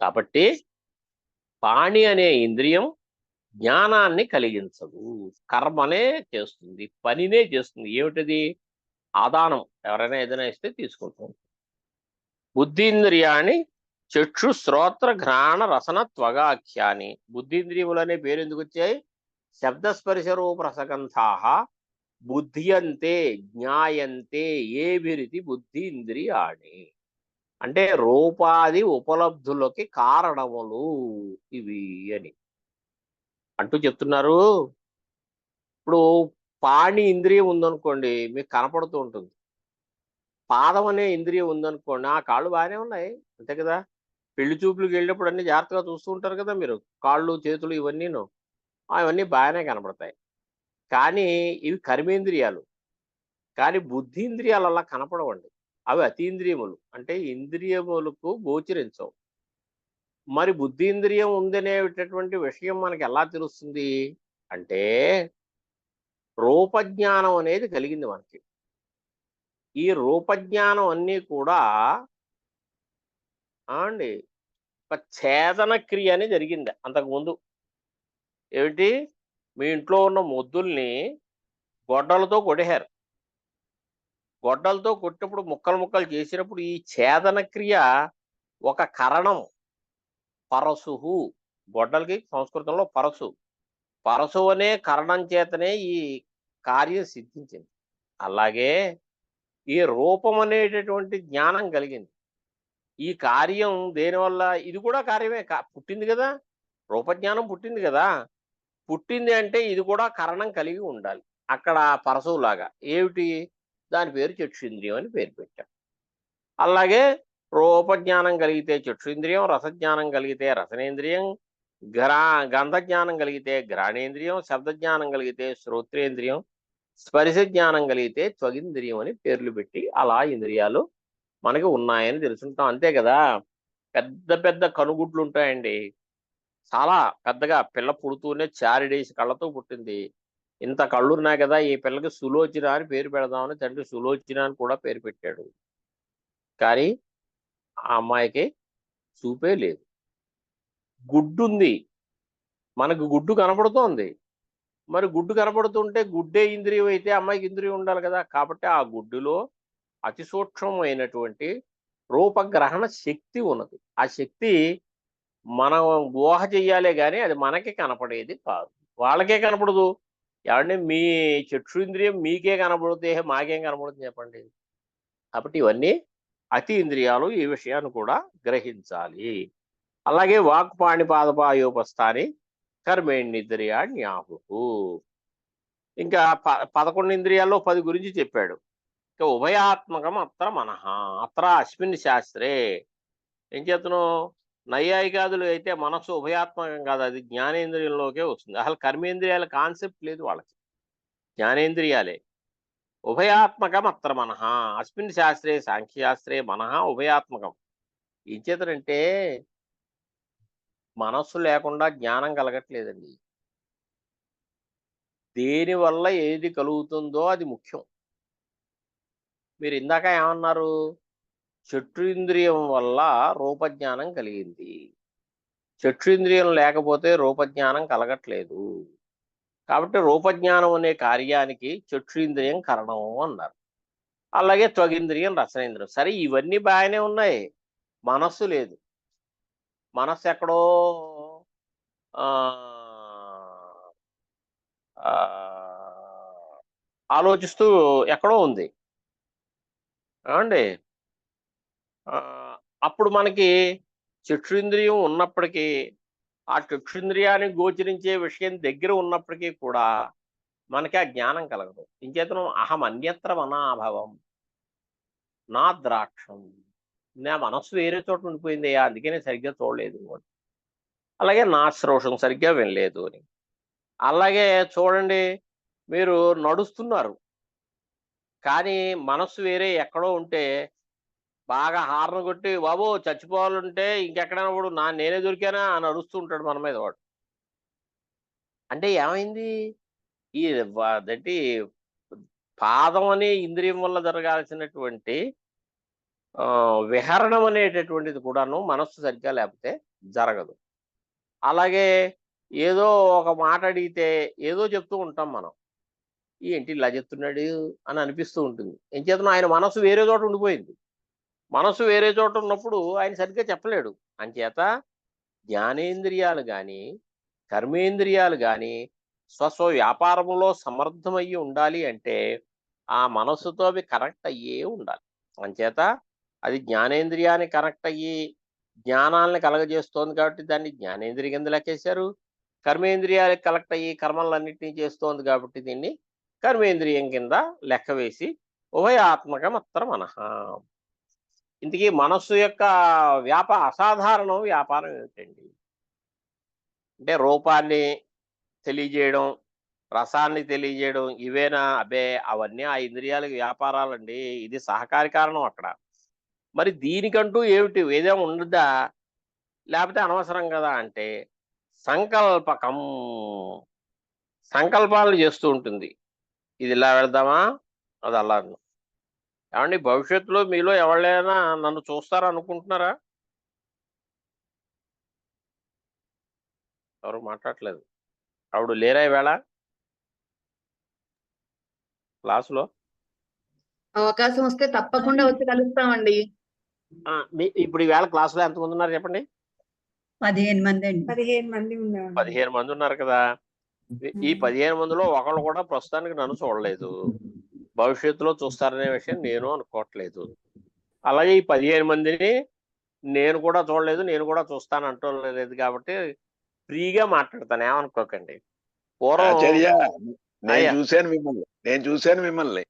కాబట్టి పాణి అనే ఇంద్రియం జ్ఞానాన్ని కలిగించదు, కర్మనే చేస్తుంది, పనినే చేస్తుంది. ఏమిటది? ఆదానం. ఎవరైనా ఏదైనా ఇస్తే తీసుకుంటాం. బుద్ధీంద్రియాన్ని చక్షు శ్రోత్ర ఘ్రాణ రసన త్వగాఖ్యాని. బుద్ధీంద్రియములు అనే పేరు ఎందుకు వచ్చాయి? శబ్దస్పర్శ రూప రసగంధా బుద్ధ్యంతే జ్ఞాయంతే ఏభిరితి బుద్ధీంద్రియాణి. అంటే రూపాది ఉపలబ్ధులకి కారణములు ఇవి అని అంటూ చెప్తున్నారు. ఇప్పుడు పాణి ఇంద్రియం ఉందనుకోండి, మీకు కనపడుతూ ఉంటుంది. పాదం అనే ఇంద్రియం ఉందనుకోండి, ఆ కాళ్ళు బాగానే ఉన్నాయి, అంతే కదా. పెళ్లి చూపులకు వెళ్ళినప్పుడు అన్ని జాగ్రత్తగా చూస్తూ ఉంటారు కదా మీరు, కాళ్ళు చేతులు ఇవన్నీను, అవన్నీ బాగానే కనపడతాయి. కానీ ఇవి కర్మేంద్రియాలు. కానీ బుద్ధీంద్రియాలు అలా కనపడవండి. అవి అతీంద్రియములు, అంటే ఇంద్రియములకు గోచరించవు. మరి బుద్ధీంద్రియం ఉందనేటటువంటి విషయం మనకి ఎలా తెలుస్తుంది అంటే రూపజ్ఞానం అనేది కలిగింది మనకి. ఈ రూపజ్ఞానం అన్నీ కూడా అండి ఒక ఛేదన క్రియ అని జరిగింది అంతకుముందు. ఏమిటి? మీ ఇంట్లో ఉన్న మొద్దుల్ని గొడ్డలతో కొట్టేశారు. గొడ్డలతో కొట్టినప్పుడు ముక్కలు ముక్కలు చేసినప్పుడు ఈ ఛేదన క్రియ ఒక కరణం. పరశుహు, గొడ్డలకి సంస్కృతంలో పరశు. పరశు అనే కరణం చేతనే ఈ కార్యం సిద్ధించింది. అలాగే ఈ రూపం అనేటటువంటి జ్ఞానం కలిగింది. ఈ కార్యం దేనివల్ల? ఇది కూడా కార్యమే, పుట్టింది కదా, రూపజ్ఞానం పుట్టింది కదా. పుట్టింది అంటే ఇది కూడా కరణం కలిగి ఉండాలి. అక్కడ పరశువులాగా ఏమిటి? దాని పేరు చక్షుంద్రియం అని పేరు పెట్టాం. అలాగే రూపజ్ఞానం కలిగితే చక్షుంద్రియం, రసజ్ఞానం కలిగితే రసనేంద్రియం, గంధజ్ఞానం కలిగితే ఘ్రాణేంద్రియం, శబ్దజ్ఞానం కలిగితే శ్రోత్రేంద్రియం, స్పర్శ జ్ఞానం కలిగితే త్వగింద్రియం అని పేర్లు పెట్టి అలా ఇంద్రియాలు మనకి ఉన్నాయని తెలుసుకుంటాం. అంతే కదా. పెద్ద పెద్ద కనుగుడ్లు ఉంటాయండి, చాలా పెద్దగా. పిల్ల పుడుతూనే చారిడేసి కళ్ళతో పుట్టింది. ఇంత కళ్ళున్నాయి కదా, ఈ పిల్లకి సులోచన అని పేరు పెడదామని తండ్రి సులోచన అని కూడా పేరు పెట్టాడు. కానీ ఆ అమ్మాయికి చూపే లేదు. గుడ్డుంది, మనకు గుడ్డు కనపడుతోంది. మరి గుడ్డు కనపడుతుంటే గుడ్డే ఇంద్రియం అయితే అమ్మాయికి ఇంద్రియం ఉండాలి కదా. కాబట్టి ఆ గుడ్డులో అతి సూక్ష్మమైనటువంటి రూపగ్రహణ శక్తి ఉన్నది. ఆ శక్తి మనం ఊహ చెయ్యాలే కానీ అది మనకి కనపడేది కాదు, వాళ్ళకే కనపడదు. ఏమంటే మీ చక్షుంద్రియం మీకే కనపడితే మాకేం కనపడుతుంది చెప్పండి. కాబట్టి ఇవన్నీ అతి ఇంద్రియాలు, ఈ విషయాన్ని కూడా గ్రహించాలి. అలాగే వాక్ పాణి పాదపాయోపస్థాని కర్మేణ్నిద్రియాణ్యాహు. ఇంకా 11 ఇంద్రియాల్లో 10 గురించి చెప్పాడు. ఇక ఉభయాత్మకం అత్ర మనః, అత్ర అస్మిన్ శాస్త్రే. ఏం చేతను? నైయాయికాదులు అయితే మనస్సు ఉభయాత్మకం కాదు, అది జ్ఞానేంద్రియంలోకే వస్తుంది. అసలు కర్మేంద్రియాల కాన్సెప్ట్ లేదు వాళ్ళకి, జ్ఞానేంద్రియాలే. ఉభయాత్మకం అత్ర మనః, అస్మిన్ శాస్త్రే సాంఖ్యశాస్త్రే మనః ఉభయాత్మకం. ఏం చేతనంటే మనస్సు లేకుండా జ్ఞానం కలగట్లేదండి. దేనివల్ల ఏది కలుగుతుందో అది ముఖ్యం. మీరు ఇందాక ఏమన్నారు? చక్షురింద్రియం వల్ల రూపజ్ఞానం కలిగింది. చక్షురింద్రియం లేకపోతే రూపజ్ఞానం కలగట్లేదు. కాబట్టి రూపజ్ఞానం అనే కార్యానికి చక్షురింద్రియం కారణం అన్నారు. అలాగే త్వగింద్రియం, రసనేంద్రియం. సరే, ఇవన్నీ బాగానే ఉన్నాయి. మనస్సు లేదు. మనస్సు ఎక్కడో ఆ, ఆ, ఆలోచిస్తూ ఎక్కడో ఉంది. ఏమండి? అప్పుడు మనకి చక్షురింద్రియం ఉన్నప్పటికీ, ఆ చక్షుంద్రియానికి గోచరించే విషయం దగ్గర ఉన్నప్పటికీ కూడా మనకి ఆ జ్ఞానం కలగదు. ఇంచేతనం అహం అన్యత్ర మనాభవం నా ద్రాక్షం. నా మనస్సు వేరే చోట ఉండిపోయింది, అందుకనే సరిగ్గా చూడలేదు. అలాగే నా శ్రోషం సరిగ్గా వినలేదు అని. అలాగే చూడండి, మీరు నడుస్తున్నారు కానీ మనస్సు వేరే ఎక్కడో ఉంటే బాగా హార్న్ కొట్టి బాబు చచ్చిపోవాలంటే ఇంకెక్కడైనా వాడు నేనే దొరికానా అని అరుస్తూ ఉంటాడు మన మీద వాడు. అంటే ఏమైంది? ఈ అదేంటి, పాదం అనే ఇంద్రియం వల్ల జరగాల్సినటువంటి విహరణం అనేటటువంటిది కూడాను మనస్సు సరిగ్గా లేకపోతే జరగదు. అలాగే ఏదో ఒక మాట అడిగితే ఏదో చెప్తూ ఉంటాం మనం, ఏంటి ఇలా చెప్తున్నాడు అని అనిపిస్తూ ఉంటుంది. ఏం చేతను? ఆయన మనస్సు వేరే చోట ఉండిపోయింది. మనస్సు వేరే చోట ఉన్నప్పుడు ఆయన సరిగ్గా చెప్పలేడు. అంచేత జ్ఞానేంద్రియాలు కానీ కర్మేంద్రియాలు కానీ స్వస్వ వ్యాపారంలో సమర్థమయ్యి ఉండాలి అంటే ఆ మనస్సుతో అవి కనెక్ట్ అయ్యే ఉండాలి. అంచేత అది జ్ఞానేంద్రియాన్ని కనెక్ట్ అయ్యి జ్ఞానాలని కలగజేస్తోంది కాబట్టి దాన్ని జ్ఞానేంద్రియ కింద లెక్కేశారు. కర్మేంద్రియాలకు కలెక్ట్ అయ్యి కర్మలన్నింటినీ చేస్తోంది కాబట్టి దీన్ని కర్మేంద్రియం కింద లెక్క వేసి ఉభయాత్మకం అత్ర మనః. ఇంతకీ మనస్సు యొక్క అసాధారణం వ్యాపారం ఏమిటండి అంటే రూపాన్ని తెలియజేయడం, రసాన్ని తెలియజేయడం, ఇవేనా? అబ్బే, అవన్నీ ఆ ఇంద్రియాలకు వ్యాపారాలండి. ఇది సహకారి కారణం అక్కడ. మరి దీనికంటూ ఏమిటి వేదం ఉండదా? లేకపోతే అనవసరం కదా అంటే సంకల్పకం, సంకల్పాలు చేస్తూ ఉంటుంది. ఇది ఇలా వెళ్దామా, అది అలా. ఏమండి, భవిష్యత్తులో మీలో ఎవరైనా నన్ను చూస్తారనుకుంటున్నారా? ఎవరు మాట్లాడట్లేదు. ఆవిడ లేరా ఈవేళ క్లాసులో? అవకాశం వస్తే తప్పకుండా వచ్చి కలుస్తామండి. ఇప్పుడు ఈవేళ క్లాసులో ఎంతమంది ఉన్నారు చెప్పండి? 15 మంది అండి. 15 మంది ఉండేవాళ్ళు. 15 మంది ఉన్నారు కదా. ఈ 15 మందిలో ఒకళ్ళు కూడా ప్రస్తుతానికి నన్ను చూడలేదు. భవిష్యత్తులో చూస్తారనే విషయం నేను అనుకోవట్లేదు. అలాగే ఈ 15 మందిని నేను కూడా చూడలేదు, నేను కూడా చూస్తాను అంటలేదు కాబట్టి ఫ్రీగా మాట్లాడతాను, ఏమనుకోకండి. పూర్వం ఆచార్య, నేను అయ్యా. చూశాను మిమ్మల్ని.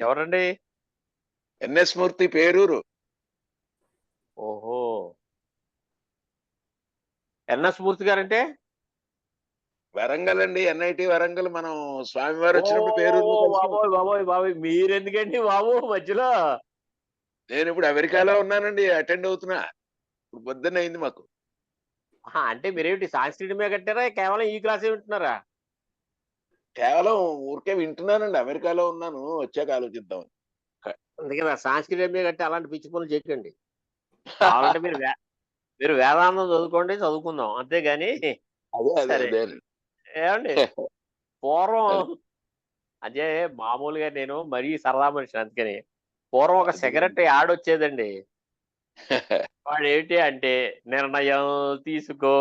ఎవరండి? ఎన్ఎస్ మూర్తి, పేరూరు. ఓహో, ఎన్ఎస్ మూర్తి గారంటే వరంగల్ అండి, ఎన్ఐటి వరంగల్. మనం స్వామివారు వచ్చినప్పుడు పేరూరు. బాబోయ్ బాబోయ్ బాబోయ్, మీరెందుకండి బాబు మధ్యలో? నేను ఇప్పుడు అమెరికాలో ఉన్నానండి, అటెండ్ అవుతున్నా. ఇప్పుడు పొద్దున్న అయింది మాకు. అంటే మీరేమిటి సాంస్క్రిట్ మీద కట్టారా, కేవలం ఈ క్లాసే వింటున్నారా? కేవలం ఊరికే వింటున్నానండి, అమెరికాలో ఉన్నాను, వచ్చాక ఆలోచిద్దాం. అందుకే సాంస్క్రిట్ మీద కట్టి అలాంటి పిచ్చి పనులు చేయకండి. కావాలంటే మీరు వేదాంతం చదువుకోండి, చదువుకుందాం, అంతేగాని సరే. ఏమండి పూర్వం అదే మామూలుగా నేను మరీ సరదా మనిషి, అందుకని పూర్వం ఒక సిగరెట్ యాడ్ వచ్చేదండి. వాడు ఏంటి అంటే నిర్ణయం తీసుకో,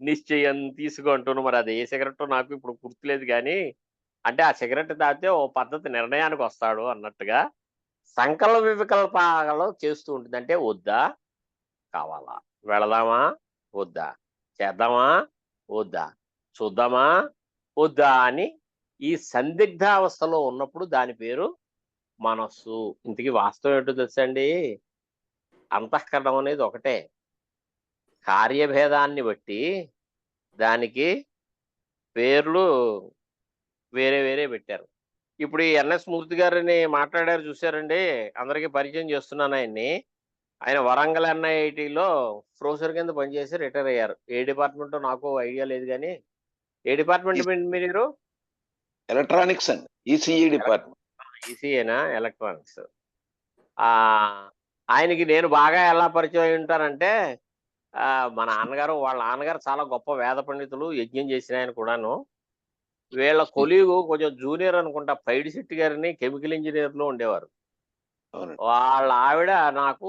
నిశ్చయం తీసుకో అంటున్నాను. మరి అది ఏ సిగరెట్ నాకు ఇప్పుడు గుర్తులేదు, కానీ అంటే ఆ సిగరెట్ తాగితే ఓ పద్ధతి నిర్ణయానికి వస్తాడు అన్నట్టుగా సంకల్ప వికల్పాలు చేస్తూ ఉంటుంది. అంటే వద్దా, కావాలా, వెళదామా వద్దా, చేద్దామా వద్దా, చూద్దామా వద్దా అని ఈ సందిగ్ధావస్థలో ఉన్నప్పుడు దాని పేరు మనస్సు. ఇంతకీ వాస్తవం ఏంటో తెలుసండి, అంతఃకరణం అనేది ఒకటే, కార్యభేదాన్ని బట్టి దానికి పేర్లు వేరే వేరే పెట్టారు. ఇప్పుడు ఈ ఎన్ఎస్ మూర్తి గారిని మాట్లాడారు చూసారండి, అందరికీ పరిచయం చేస్తున్నాను ఆయన్ని. ఆయన వరంగల్ ఎన్ఐఐటిలో ప్రొఫెసర్ కింద పనిచేసి రిటైర్ అయ్యారు. ఏ డిపార్ట్మెంటో నాకు ఐడియా లేదు, కానీ ఏ డిపార్ట్మెంట్ మీరు? ఎలక్ట్రానిక్స్ అండి, ఈసీఈ డిపార్ట్మెంట్. ఈసీఏనా? ఎలక్ట్రానిక్స్. ఆయనకి నేను బాగా ఎలా పరిచయం అయి ఉంటానంటే, మా నాన్నగారు, వాళ్ళ నాన్నగారు చాలా గొప్ప వేద పండితులు, యజ్ఞం చేసిన ఆయన కూడాను. వీళ్ళ కొలీగు కొంచెం జూనియర్ అనుకుంటా, పైడిశెట్టి గారిని కెమికల్ ఇంజనీర్లో ఉండేవారు. వాళ్ళ ఆవిడ నాకు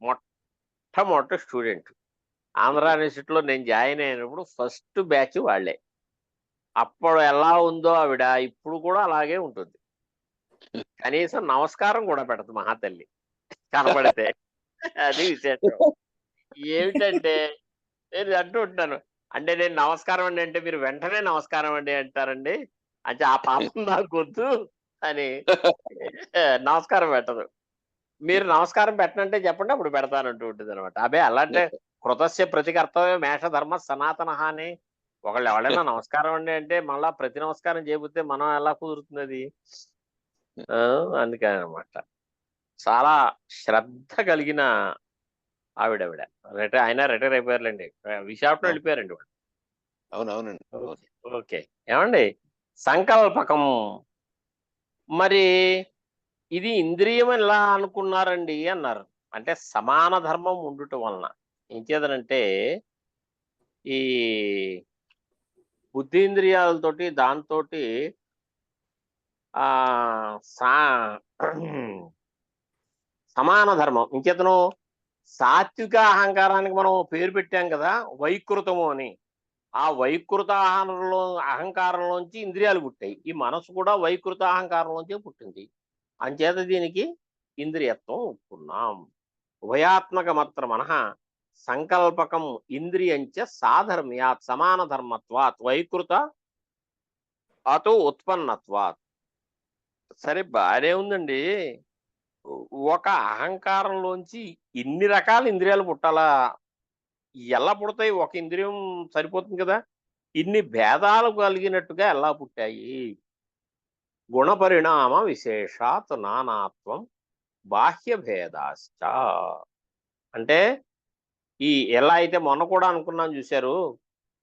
మొట్టమొదటి స్టూడెంట్. ఆంధ్ర యూనివర్సిటీలో నేను జాయిన్ అయినప్పుడు ఫస్ట్ బ్యాచ్ వాళ్ళే. అప్పుడు ఎలా ఉందో ఆవిడ ఇప్పుడు కూడా అలాగే ఉంటుంది. కనీసం నమస్కారం కూడా పెడదు మహాతల్లి కనపడితే. అది విశేషం. ఏమిటంటే నేను అంటూ ఉంటాను, అంటే నేను నమస్కారం అండి అంటే మీరు వెంటనే నమస్కారం అండి అంటారండి, అంటే ఆ పాపం నాకు వద్దు అని నమస్కారం పెట్టదు. మీరు నమస్కారం పెట్టనంటే చెప్పండి, అప్పుడు పెడతానంటూ ఉంటుంది అనమాట. అదే అలాంటే కృతస్య ప్రతి కర్తవ్యం మేష ధర్మ సనాతన అని. ఒకళ్ళు ఎవరైనా నమస్కారం అండి అంటే మళ్ళా ప్రతి నమస్కారం చేయబోతే మనం ఎలా కుదురుతుంది అది? అందుకని అనమాట. చాలా శ్రద్ధ కలిగిన ఆవిడ. ఆయన రిటైర్ అయిపోయారులేండి, విశాఖపట్నం వెళ్ళిపోయారండి వాళ్ళు. అవునవునండి. ఓకే, ఏమండి సంకల్పకం మరి ఇది ఇంద్రియం ఎలా అనుకున్నారండి అన్నారు. అంటే సమాన ధర్మం ఉండుట వలన ఏం చేదనంటే, ఈ బుద్ధీంద్రియాలతోటి దాంతోటి సమాన ధర్మం ఇంకేతను సాత్విక అహంకారానికి మనం పేరు పెట్టాం కదా వైకృతము అని. ఆ వైకృత అహంకారంలోంచి ఇంద్రియాలు పుట్టాయి. ఈ మనసు కూడా వైకృత అహంకారంలోంచి పుట్టింది. అంచేత దీనికి ఇంద్రియత్వం ఒప్పుకున్నాం. ఉభయాత్మక మాత్ర మనః సంకల్పకం ఇంద్రియంచ సాధర్మ్యాత్ సమాన ధర్మత్వాత్ వైకృత అతో ఉత్పన్నత్వాత్. సరే బాగానే ఉందండి, ఒక అహంకారంలోంచి ఇన్ని రకాల ఇంద్రియాలు పుట్టాలా? ఎలా పుడతాయి? ఒక ఇంద్రియం సరిపోతుంది కదా. ఇన్ని భేదాలు కలిగినట్టుగా ఎలా పుట్టాయి? గుణపరిణామ విశేషాత్ నానాత్వం బాహ్య భేదాశ్చ. అంటే ఈ ఎలా అయితే మొన్న కూడా అనుకున్నాం చూశారు,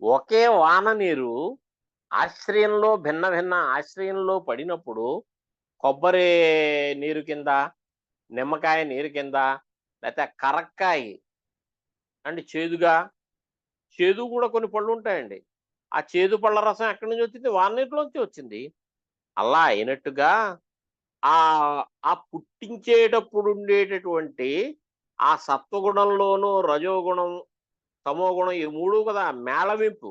ఒకే వాన నీరు ఆశ్రయంలో భిన్న భిన్న ఆశ్రయంలో పడినప్పుడు కొబ్బరి నీరు కింద, నిమ్మకాయ నీరు కింద, లేకపోతే కరక్కాయ అంటే చేదుగా, చేదు కూడా కొన్ని పళ్ళు ఉంటాయండి. ఆ చేదు పళ్ళ రసం ఎక్కడి నుంచి వచ్చింది? వానీటిలోంచి వచ్చింది. అలా అయినట్టుగా ఆ ఆ పుట్టించేటప్పుడు ఉండేటటువంటి ఆ సత్వగుణంలోనూ రజోగుణం, తమోగుణం ఈ 3 కదా మేళవింపు.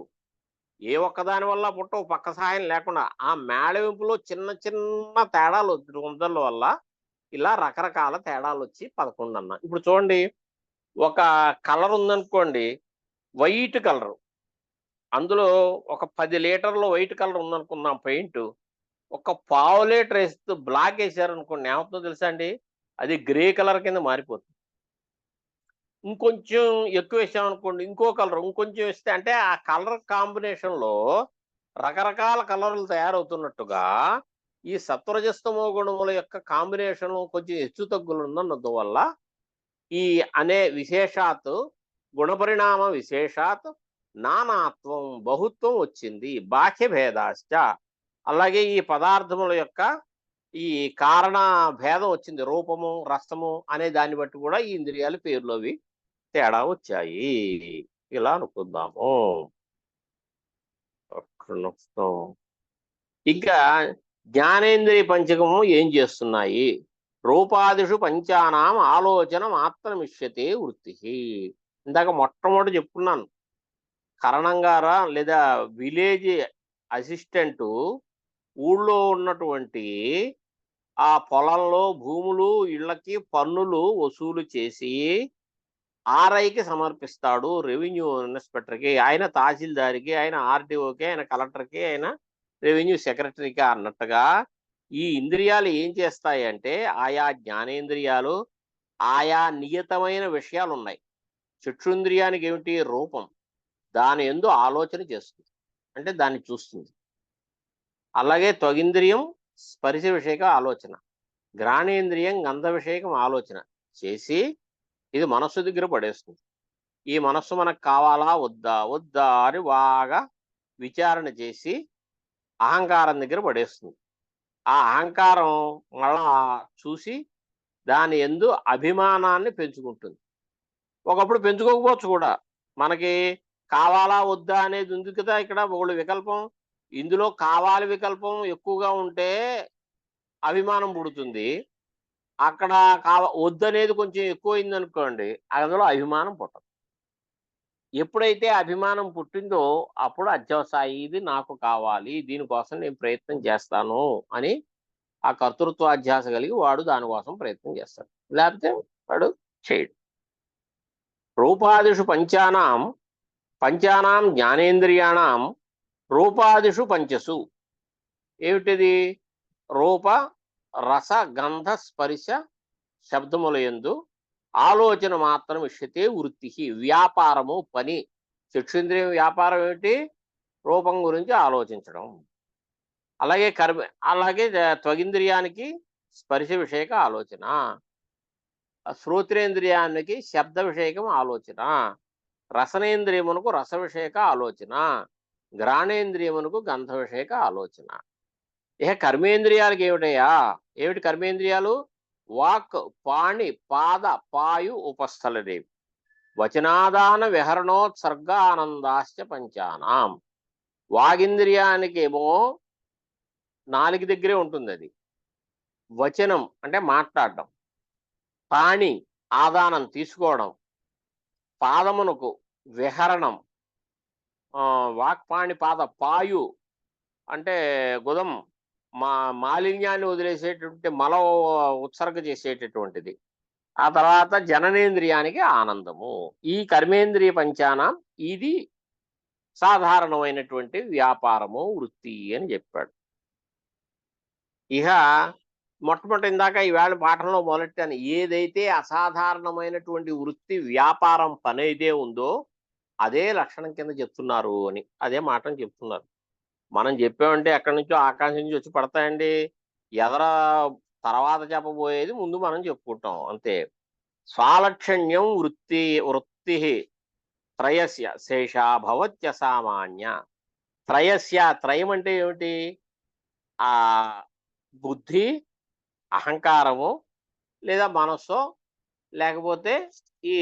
ఏ ఒక్కదాని వల్ల పుట్టవు పక్క సహాయం లేకుండా. ఆ మేళవింపులో చిన్న చిన్న తేడాలు ఉండడం వల్ల ఇలా రకరకాల తేడాలొచ్చి 11 అన్నా. ఇప్పుడు చూడండి, ఒక కలర్ ఉందనుకోండి, వైట్ కలరు. అందులో ఒక 10 లీటర్ల వైట్ కలర్ ఉందనుకుందాం పెయింట్. ఒక పావు లీటర్ వేస్తూ బ్లాక్ వేసారనుకోండి, ఏమవుతుందో తెలుసా అండి? అది గ్రే కలర్ కింద మారిపోతుంది. ఇంకొంచెం ఎక్కువ వేసామనుకోండి ఇంకో కలర్, ఇంకొంచెం వేస్తే అంటే ఆ కలర్ కాంబినేషన్‌లో రకరకాల కలర్‌లు తయారవుతున్నట్టుగా ఈ సత్వరజస్తమో గుణముల యొక్క కాంబినేషన్ కొంచెం హెచ్చు తగ్గులు ఉన్నందువల్ల ఈ అనే విశేషాత్ గుణపరిణామ విశేషాత్ నానాత్వం బహుత్వం వచ్చింది. బాహ్య భేదాశ్చ, అలాగే ఈ పదార్థముల యొక్క ఈ కారణ భేదం వచ్చింది. రూపము, రసము అనే దాన్ని బట్టి కూడా ఈ ఇంద్రియాల పేర్లోవి తేడా వచ్చాయి. ఇలా అనుకుందాము. ఒక్క నిమిషం. ఇంకా జ్ఞానేంద్రియ పంచకము ఏం చేస్తున్నాయి? రూపాదిషు పంచానాం ఆలోచన మాత్రమిష్యతే వృత్తి. ఇందాక మొట్టమొదటి చెప్పుకున్నాను. కరణం గారా లేదా విలేజ్ అసిస్టెంట్ ఊళ్ళో ఉన్నటువంటి ఆ పొలంలో భూములు ఇళ్ళకి పన్నులు వసూలు చేసి ఆర్ఐకి సమర్పిస్తాడు. రెవెన్యూ ఇన్స్పెక్టర్కి, ఆయన తహసీల్దార్కి, ఆయన ఆర్డీఓకి, ఆయన కలెక్టర్కి, ఆయన రెవెన్యూ సెక్రటరీకి అన్నట్టుగా ఈ ఇంద్రియాలు ఏం చేస్తాయి అంటే ఆయా జ్ఞానేంద్రియాలు ఆయా నియతమైన విషయాలు ఉన్నాయి. చక్షుంద్రియానికి ఏమిటి? రూపం. దాని యందు ఆలోచన చేస్తుంది, అంటే దాన్ని చూస్తుంది. అలాగే త్వగింద్రియం స్పర్శ విషయక ఆలోచన, ఘ్రాణేంద్రియం గంధ విషయకం ఆలోచన చేసి ఇది మనస్సు దగ్గర పడేస్తుంది. ఈ మనస్సు మనకు కావాలా వద్దా వద్దా అని బాగా విచారణ చేసి అహంకారం దగ్గర పడేస్తుంది. ఆ అహంకారం మళ్ళా చూసి దాని యందు అభిమానాన్ని పెంచుకుంటుంది. ఒకప్పుడు పెంచుకోకపోవచ్చు కూడా. మనకి కావాలా వద్దా అనేది ఉంది కదా ఇక్కడ ఒకళ్ళు వికల్పం. ఇందులో కావాలి వికల్పం ఎక్కువగా ఉంటే అభిమానం పుడుతుంది. అక్కడ వద్దనేది కొంచెం ఎక్కువైంది అనుకోండి, అందులో అభిమానం పుట్టదు. ఎప్పుడైతే అభిమానం పుట్టిందో అప్పుడు అత్యవసాయి ఇది నాకు కావాలి, దీనికోసం నేను ప్రయత్నం చేస్తాను అని ఆ కర్తృత్వాధ్యాస కలిగి వాడు దానికోసం ప్రయత్నం చేస్తాడు. లేకపోతే వాడు చేయడు. రూపాదిషు పంచానాం జ్ఞానేంద్రియాణం రూపాదిషు పంచసు. ఏమిటిది? రూప రస గంధ స్పర్శ శబ్దములయందు ఆలోచన మాత్రం ఇష్యతే వృత్తి. వ్యాపారము, పని. చక్షుంద్రియం వ్యాపారం ఏమిటి? రూపం గురించి ఆలోచించడం. అలాగే త్వగింద్రియానికి స్పర్శ విషయక ఆలోచన, శ్రోత్రేంద్రియానికి శబ్ద విషయకం ఆలోచన, రసనేంద్రియమునకు రస విషయక ఆలోచన, ఘ్రాణేంద్రియమునకు గంధ విషయక ఆలోచన. ఇక కర్మేంద్రియాలకి ఏమిటయ్యా? ఏమిటి కర్మేంద్రియాలు? వాక్, పాణి, పాద, పాయు, ఉపస్థలదేవి. వచనాదాన విహరణోత్సర్గ ఆనందాశ్చ పంచానాం. వాగింద్రియానికి ఏమో నాలుగు దగ్గరే ఉంటుంది. అది వచనం అంటే మాట్లాడడం, పాణి ఆదానం తీసుకోవడం, పాదమునకు విహరణం, వాక్పాణి పాద, పాయు అంటే గుదం మాలిన్యాన్ని వదిలేసేటటువంటి మల ఉత్సర్గ చేసేటటువంటిది. ఆ తర్వాత జననేంద్రియానికి ఆనందము. ఈ కర్మేంద్రియ పంచానం ఇది సాధారణమైనటువంటి వ్యాపారము, వృత్తి అని చెప్పాడు. ఇక మొట్టమొదటి ఇందాక ఈవేళ పాఠంలో మొదలెట్టాను, ఏదైతే అసాధారణమైనటువంటి వృత్తి వ్యాపారం పని అయితే ఉందో అదే లక్షణం కింద చెప్తున్నారు అని, అదే మాటను చెప్తున్నారు. మనం చెప్పామంటే ఎక్కడి నుంచో ఆకాశం నుంచి వచ్చి పడతాయండి. ఎదర తర్వాత చెప్పబోయేది ముందు మనం చెప్పుకుంటాం అంతే. స్వాలక్షణ్యం వృత్తి త్రయస్య శేషా భవత్య సామాన్య. త్రయం అంటే ఏమిటి? ఆ బుద్ధి, అహంకారము లేదా మనస్సు, లేకపోతే ఈ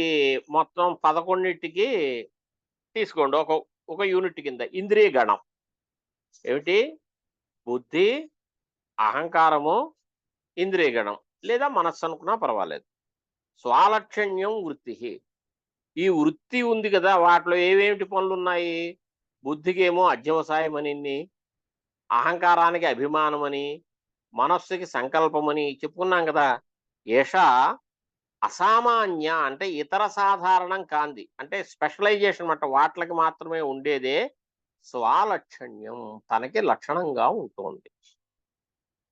మొత్తం 11టికి తీసుకోండి. ఒక యూనిట్ కింద ఇంద్రియ గణం. ఏమిటి? బుద్ధి, అహంకారము, ఇంద్రియ గణం లేదా మనస్సు అనుకున్నా పర్వాలేదు. స్వాలక్షణ్యం వృత్తి. ఈ వృత్తి ఉంది కదా, వాటిలో ఏమేమిటి పనులు ఉన్నాయి? బుద్ధికేమో అధ్యవసాయం అని, అహంకారానికి అభిమానమని, మనస్సుకి సంకల్పమని చెప్పుకున్నాం కదా. ఏష అసామాన్య అంటే ఇతర సాధారణం కాంది, అంటే స్పెషలైజేషన్ అన్నమాట, వాటికి మాత్రమే ఉండేదే స్వాలక్షణ్యం, తనకి లక్షణంగా ఉంటుంది.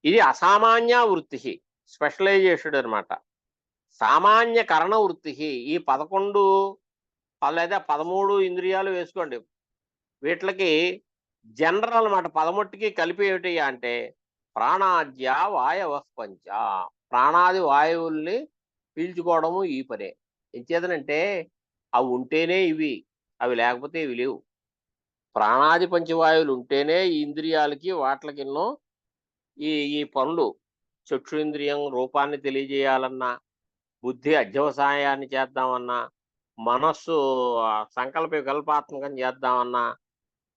ఇది అసామాన్య వృత్తి, స్పెషలైజేషన్ అనమాట. సామాన్య కరణ వృత్తి, ఈ 11 లేదా 13 ఇంద్రియాలు వేసుకోండి, వీటికి జనరల్ అన్నమాట. 13కి కలిపి ఏమిటి అంటే ప్రాణాద్య వాయవ పంచ, ప్రాణాది వాయువుల్ని పీల్చుకోవడము ఈ పనే. ఎంచేతనంటే అవి ఉంటేనే ఇవి, అవి లేకపోతే ఇవి లేవు. ప్రాణాది పంచవాయువులు ఉంటేనే ఈ ఇంద్రియాలకి వాటికిన్నో ఈ ఈ పనులు. చక్షురింద్రియం రూపాన్ని తెలియజేయాలన్నా, బుద్ధి అధ్యవసాయాన్ని చేద్దామన్నా, మనస్సు సంకల్ప వికల్పాత్మకం చేద్దామన్నా,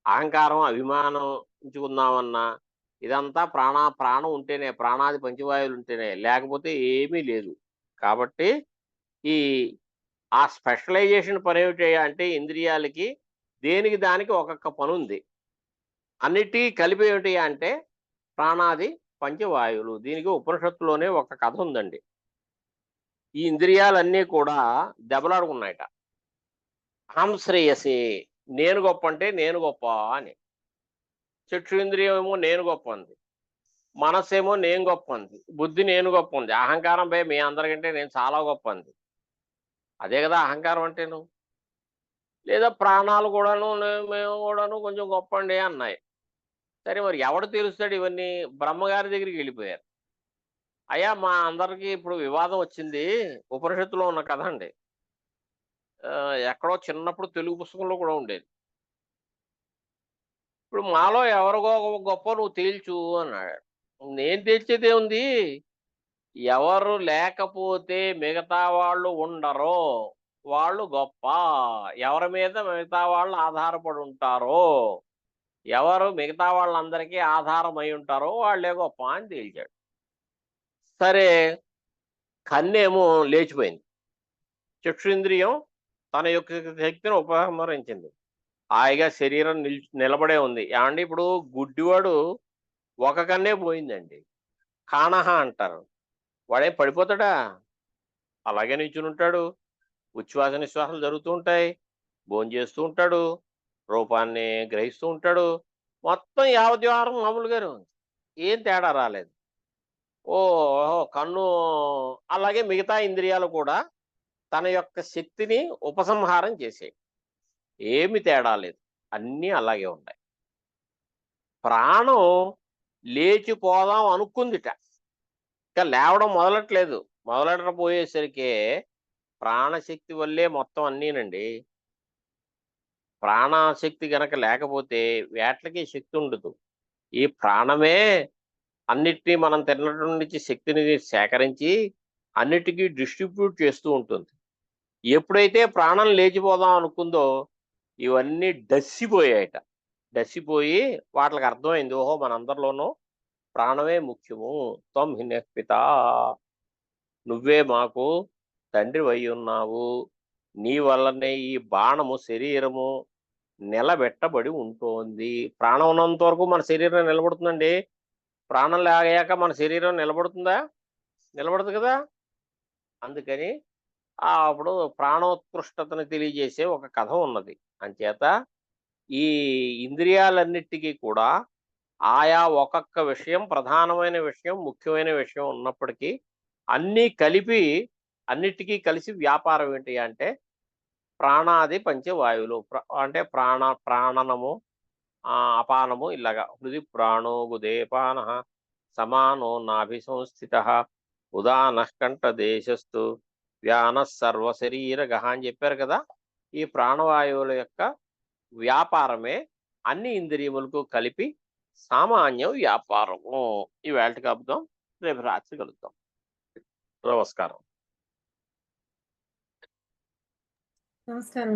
అహంకారం అభిమానం ఉంచుకుందామన్నా, ఇదంతా ప్రాణం ఉంటేనే, ప్రాణాది పంచవాయువులు ఉంటేనే, లేకపోతే ఏమీ లేదు. కాబట్టి ఆ స్పెషలైజేషన్ పని ఏమిటి అంటే ఇంద్రియాలకి దేనికి దానికి ఒక్కొక్క పని ఉంది. అన్నిటి కలిపి ఏమిటి అంటే ప్రాణాది పంచవాయువులు. దీనికి ఉపనిషత్తులోనే ఒక కథ ఉందండి. ఈ ఇంద్రియాలన్నీ కూడా దెబ్బలాడుకున్నాయట. హంశ్రేయసే, నేను గొప్ప అంటే నేను గొప్ప అని. చక్షురింద్రియం ఏమో నేను గొప్ప అంది, మనస్సేమో నేను గొప్ప అంది, బుద్ధి నేను గొప్ప ఉంది, అహంకారం పై మీ అందరికంటే నేను చాలా గొప్ప అంది. అదే కదా అహంకారం అంటేను. లేదా ప్రాణాలు కూడాను మేము కూడాను కొంచెం గొప్ప అండి అన్నాయి. సరే, మరి ఎవడు తెలుస్తాడు ఇవన్నీ? బ్రహ్మగారి దగ్గరికి వెళ్ళిపోయారు. అయ్యా, మా అందరికీ ఇప్పుడు వివాదం వచ్చింది, ఉపనిషత్తులో ఉన్న కథ అండి. ఎక్కడో చిన్నప్పుడు తెలుగు పుస్తకంలో కూడా ఉండేది. ఇప్పుడు మాలో ఎవరు గొప్ప నువ్వు తేల్చు అన్నాడు. నేను తేల్చేదే ఉంది, ఎవరు లేకపోతే మిగతా వాళ్ళు ఉండరో వాళ్ళు గొప్ప, ఎవరి మీద మిగతా వాళ్ళు ఆధారపడి ఉంటారో, ఎవరు మిగతా వాళ్ళందరికీ ఆధారమై ఉంటారో వాళ్ళే గొప్ప అని తేల్చాడు. సరే, కన్నేమో లేచిపోయింది, చక్షురింద్రియం తన యొక్క శక్తిని ఉపసంహరించింది, హాయిగా శరీరం నిలబడే ఉంది. ఏమండి, ఇప్పుడు గుడ్డివాడు ఒక కన్నే పోయిందండి, కాణహ అంటారు. వాడేం పడిపోతాడా? అలాగే నిల్చుని ఉంటాడు, ఉచ్ఛ్వాస నిశ్వాసాలు జరుగుతూ ఉంటాయి, భోజనం చేస్తూ ఉంటాడు, రూపాన్ని గ్రహిస్తూ ఉంటాడు, మొత్తం యావద్వ్యవహారం మామూలుగానే ఉంది, ఏం తేడా రాలేదు. ఓహో, కన్ను అలాగే మిగతా ఇంద్రియాలు కూడా తన యొక్క శక్తిని ఉపసంహారం చేసాయి, ఏమి తేడా లేదు, అన్నీ అలాగే ఉన్నాయి. ప్రాణం లేచిపోదాం అనుకుందిట, ఇంకా లేవడం మొదలట్లేదు. మొదలెట్టపోయేసరికి ప్రాణశక్తి వల్లే మొత్తం అన్నీనండి. ప్రాణశక్తి గనక లేకపోతే వేట్లకి శక్తి ఉండదు. ఈ ప్రాణమే అన్నిటినీ మనం తిన్నటువంటి నుంచి శక్తిని సేకరించి అన్నిటికీ డిస్ట్రిబ్యూట్ చేస్తూ ఉంటుంది. ఎప్పుడైతే ప్రాణం లేచిపోదాం అనుకుందో ఇవన్నీ డస్సిపోయాయట. డస్సిపోయి వాటికి అర్థమైంది, ఓహో మనందరిలోనూ ప్రాణమే ముఖ్యము. త్వం హినః పితా, నువ్వే మాకు తండ్రి అయి ఉన్నావు, నీ వల్లనే ఈ బాణము శరీరము నిలబెట్టబడి ఉంటోంది. ప్రాణం ఉన్నంత వరకు మన శరీరం నిలబడుతుందండి. ప్రాణం లాగాక మన శరీరం నిలబడుతుందా? నిలబడదు కదా. అందుకని అప్పుడు ప్రాణోత్కృష్టతను తెలియజేసే ఒక కథ ఉన్నది. అంచేత ఈ ఇంద్రియాలన్నిటికీ కూడా ఆయా ఒక్కొక్క విషయం, ప్రధానమైన విషయం, ముఖ్యమైన విషయం ఉన్నప్పటికీ అన్నీ కలిపి అన్నిటికీ కలిసి వ్యాపారం ఏంటి అంటే ప్రాణాది పంచవాయువులు, అంటే ప్రాణనము, అపానము, ఇలాగా. హృది ప్రాణో గుదేపాన సమానో నాభి సంస్థిత ఉదానః కంఠ దేశస్థు వ్యాన సర్వశరీరగ అని చెప్పారు కదా. ఈ ప్రాణవాయువుల యొక్క వ్యాపారమే అన్ని ఇంద్రియములకు కలిపి సామాన్యం వ్యాపారము. ఈ వేళకి కలుద్దాం, రేపు రాత్రి కలుద్దాం. నమస్కారం. నమస్కారం.